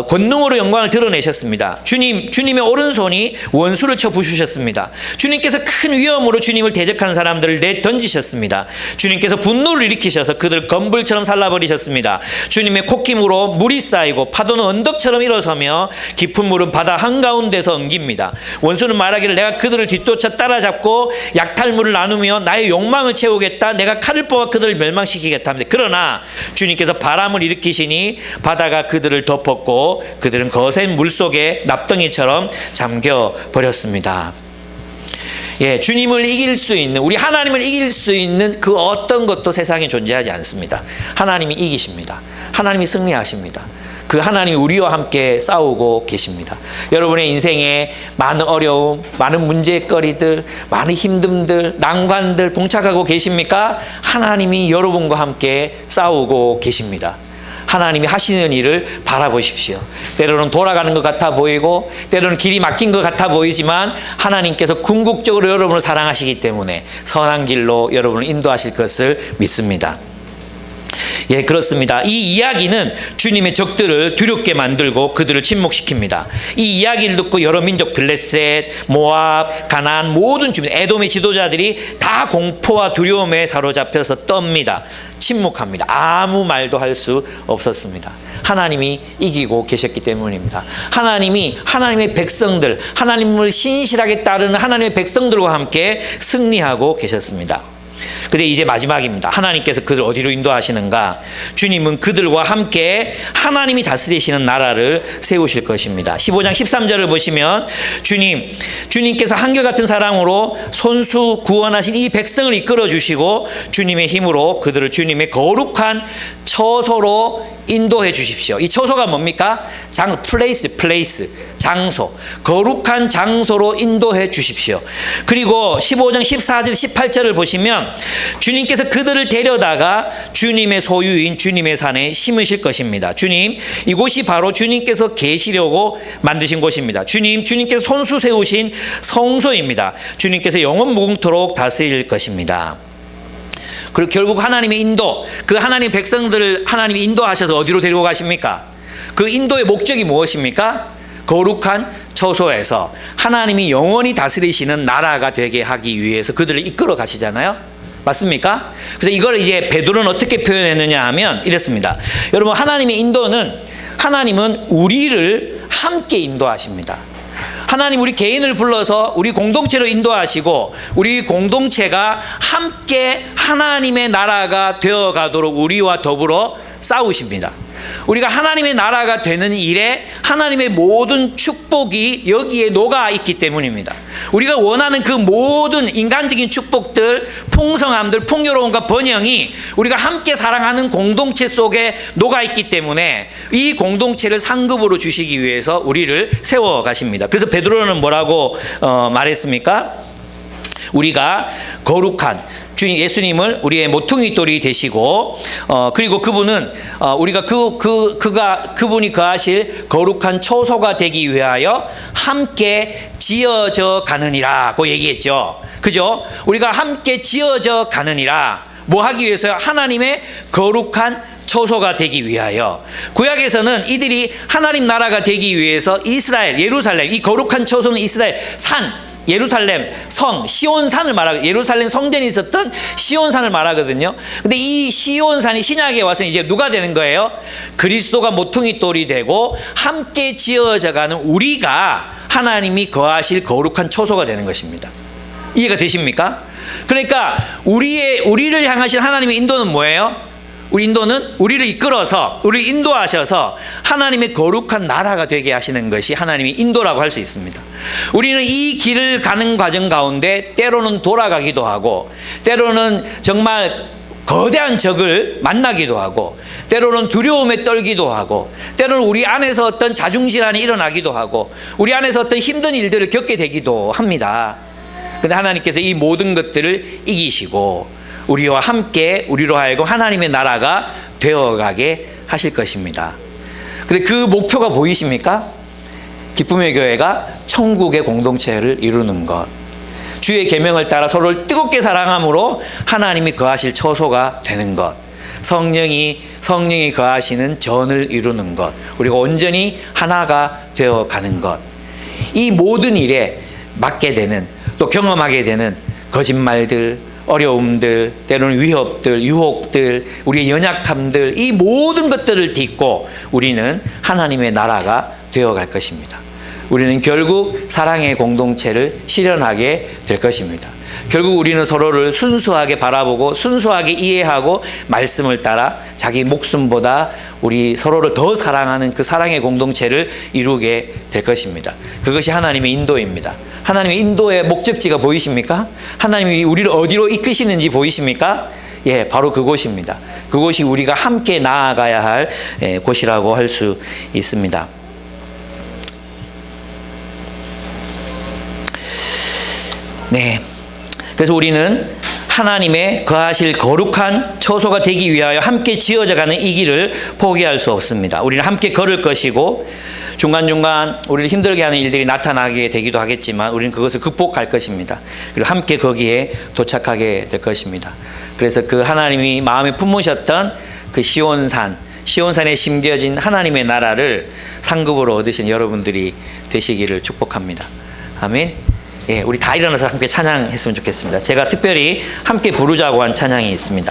권능으로 영광을 드러내셨습니다. 주님의 오른손이 원수를 쳐 부수셨습니다. 주님께서 큰 위험으로 주님을 대적하는 사람들을 내던지셨습니다. 주님께서 분노를 일으키셔서 그들을 검불처럼 살라버리셨습니다. 주님의 콧김으로 물이 쌓이고 파도는 언덕처럼 일어서며 깊은 물은 바다 한가운데서 엉깁니다. 원수는 말하기를 내가 그들을 뒤쫓아 따라잡고 약탈물을 나누며 나의 욕망을 채우겠다. 내가 칼을 뽑아 그들을 멸망시키겠다 합니다. 그러나 주님께서 바람을 일으키시니 바다가 그들을 덮었고 그들은 거센 물속에 납덩이처럼 잠겨버렸습니다. 주님을 이길 수 있는, 우리 하나님을 이길 수 있는 그 어떤 것도 세상에 존재하지 않습니다. 하나님이 이기십니다. 하나님이 승리하십니다. 그 하나님이 우리와 함께 싸우고 계십니다. 여러분의 인생에 많은 어려움, 많은 문제거리들, 많은 힘듦들, 난관들 봉착하고 계십니까? 하나님이 여러분과 함께 싸우고 계십니다. 하나님이 하시는 일을 바라보십시오. 때로는 돌아가는 것 같아 보이고 때로는 길이 막힌 것 같아 보이지만 하나님께서 궁극적으로 여러분을 사랑하시기 때문에 선한 길로 여러분을 인도하실 것을 믿습니다. 그렇습니다. 이 이야기는 주님의 적들을 두렵게 만들고 그들을 침묵시킵니다. 이 이야기를 듣고 여러 민족, 블레셋, 모압, 가나안 모든 주민, 에돔의 지도자들이 다 공포와 두려움에 사로잡혀서 떱니다. 침묵합니다. 아무 말도 할 수 없었습니다. 하나님이 이기고 계셨기 때문입니다. 하나님이 하나님의 백성들, 하나님을 신실하게 따르는 하나님의 백성들과 함께 승리하고 계셨습니다. 근데 이제 마지막입니다. 하나님께서 그들 어디로 인도하시는가? 주님은 그들과 함께 하나님이 다스리시는 나라를 세우실 것입니다. 15장 13절을 보시면 주님께서 한결같은 사랑으로 손수 구원하신 이 백성을 이끌어 주시고 주님의 힘으로 그들을 주님의 거룩한 처소로 인도해 주십시오. 이 처소가 뭡니까? 플레이스, 장소, 거룩한 장소로 인도해 주십시오. 그리고 15장 14절 18절을 보시면 주님께서 그들을 데려다가 주님의 소유인 주님의 산에 심으실 것입니다. 이곳이 바로 주님께서 계시려고 만드신 곳입니다. 주님께서 손수 세우신 성소입니다. 주님께서 영원 무궁토록 다스릴 것입니다. 그리고 결국 하나님의 인도, 그 하나님 백성들을 하나님이 인도하셔서 어디로 데리고 가십니까? 그 인도의 목적이 무엇입니까? 거룩한 처소에서 하나님이 영원히 다스리시는 나라가 되게 하기 위해서 그들을 이끌어 가시잖아요. 맞습니까? 그래서 이걸 이제 베드로는 어떻게 표현했느냐 하면 이랬습니다. 여러분, 하나님은 우리를 함께 인도하십니다. 하나님 우리 개인을 불러서 우리 공동체로 인도하시고 우리 공동체가 함께 하나님의 나라가 되어가도록 우리와 더불어 싸우십니다. 우리가 하나님의 나라가 되는 일에 하나님의 모든 축복이 여기에 녹아 있기 때문입니다. 우리가 원하는 그 모든 인간적인 축복들, 풍성함들, 풍요로움과 번영이 우리가 함께 사랑하는 공동체 속에 녹아 있기 때문에 이 공동체를 상급으로 주시기 위해서 우리를 세워 가십니다. 그래서 베드로는 뭐라고 말했습니까? 우리가 거룩한 주님 예수님을 우리의 모퉁이 돌이 되시고 그리고 그분은 우리가 그분이 거하실 거룩한 처소가 되기 위하여 함께 지어져 가느니라고 얘기했죠. 그죠? 우리가 함께 지어져 가느니라. 뭐 하기 위해서요? 하나님의 거룩한 처소가 되기 위하여. 구약에서는 이들이 하나님 나라가 되기 위해서 예루살렘, 이 거룩한 처소는 이스라엘 산, 예루살렘 성, 시온산을 말하고, 예루살렘 성전이 있었던 시온산을 말하거든요. 근데 이 시온산이 신약에 와서 이제 누가 되는 거예요? 그리스도가 모퉁이 돌이 되고 함께 지어져가는 우리가 하나님이 거하실 거룩한 처소가 되는 것입니다. 이해가 되십니까? 그러니까 우리를 향하신 하나님의 인도는 뭐예요? 우리 인도는 우리를 이끌어서 우리를 인도하셔서 하나님의 거룩한 나라가 되게 하시는 것이 하나님의 인도라고 할 수 있습니다. 우리는 이 길을 가는 과정 가운데 때로는 돌아가기도 하고 때로는 정말 거대한 적을 만나기도 하고 때로는 두려움에 떨기도 하고 때로는 우리 안에서 어떤 자중질환이 일어나기도 하고 우리 안에서 어떤 힘든 일들을 겪게 되기도 합니다. 그런데 하나님께서 이 모든 것들을 이기시고 우리와 함께 우리로 하여금 하나님의 나라가 되어가게 하실 것입니다. 근데 그 목표가 보이십니까? 기쁨의 교회가 천국의 공동체를 이루는 것, 주의 계명을 따라 서로를 뜨겁게 사랑함으로 하나님이 거하실 처소가 되는 것, 성령이 거하시는 전을 이루는 것, 우리가 온전히 하나가 되어가는 것, 이 모든 일에 맡게 되는, 또 경험하게 되는 거짓말들, 어려움들, 때로는 위협들, 유혹들, 우리의 연약함들, 이 모든 것들을 딛고 우리는 하나님의 나라가 되어갈 것입니다. 우리는 결국 사랑의 공동체를 실현하게 될 것입니다. 결국 우리는 서로를 순수하게 바라보고 순수하게 이해하고 말씀을 따라 자기 목숨보다 우리 서로를 더 사랑하는 그 사랑의 공동체를 이루게 될 것입니다. 그것이 하나님의 인도입니다. 하나님의 인도의 목적지가 보이십니까? 하나님이 우리를 어디로 이끄시는지 보이십니까? 예, 바로 그곳입니다. 그곳이 우리가 함께 나아가야 할 곳이라고 할 수 있습니다. 네. 그래서 우리는 하나님의 거하실 거룩한 처소가 되기 위하여 함께 지어져가는 이 길을 포기할 수 없습니다. 우리는 함께 걸을 것이고 중간중간 우리를 힘들게 하는 일들이 나타나게 되기도 하겠지만 우리는 그것을 극복할 것입니다. 그리고 함께 거기에 도착하게 될 것입니다. 그래서 그 하나님이 마음에 품으셨던 그 시온산에 심겨진 하나님의 나라를 상급으로 얻으신 여러분들이 되시기를 축복합니다. 아멘. 예, 우리 다 일어나서 함께 찬양했으면 좋겠습니다. 제가 특별히 함께 부르자고 한 찬양이 있습니다.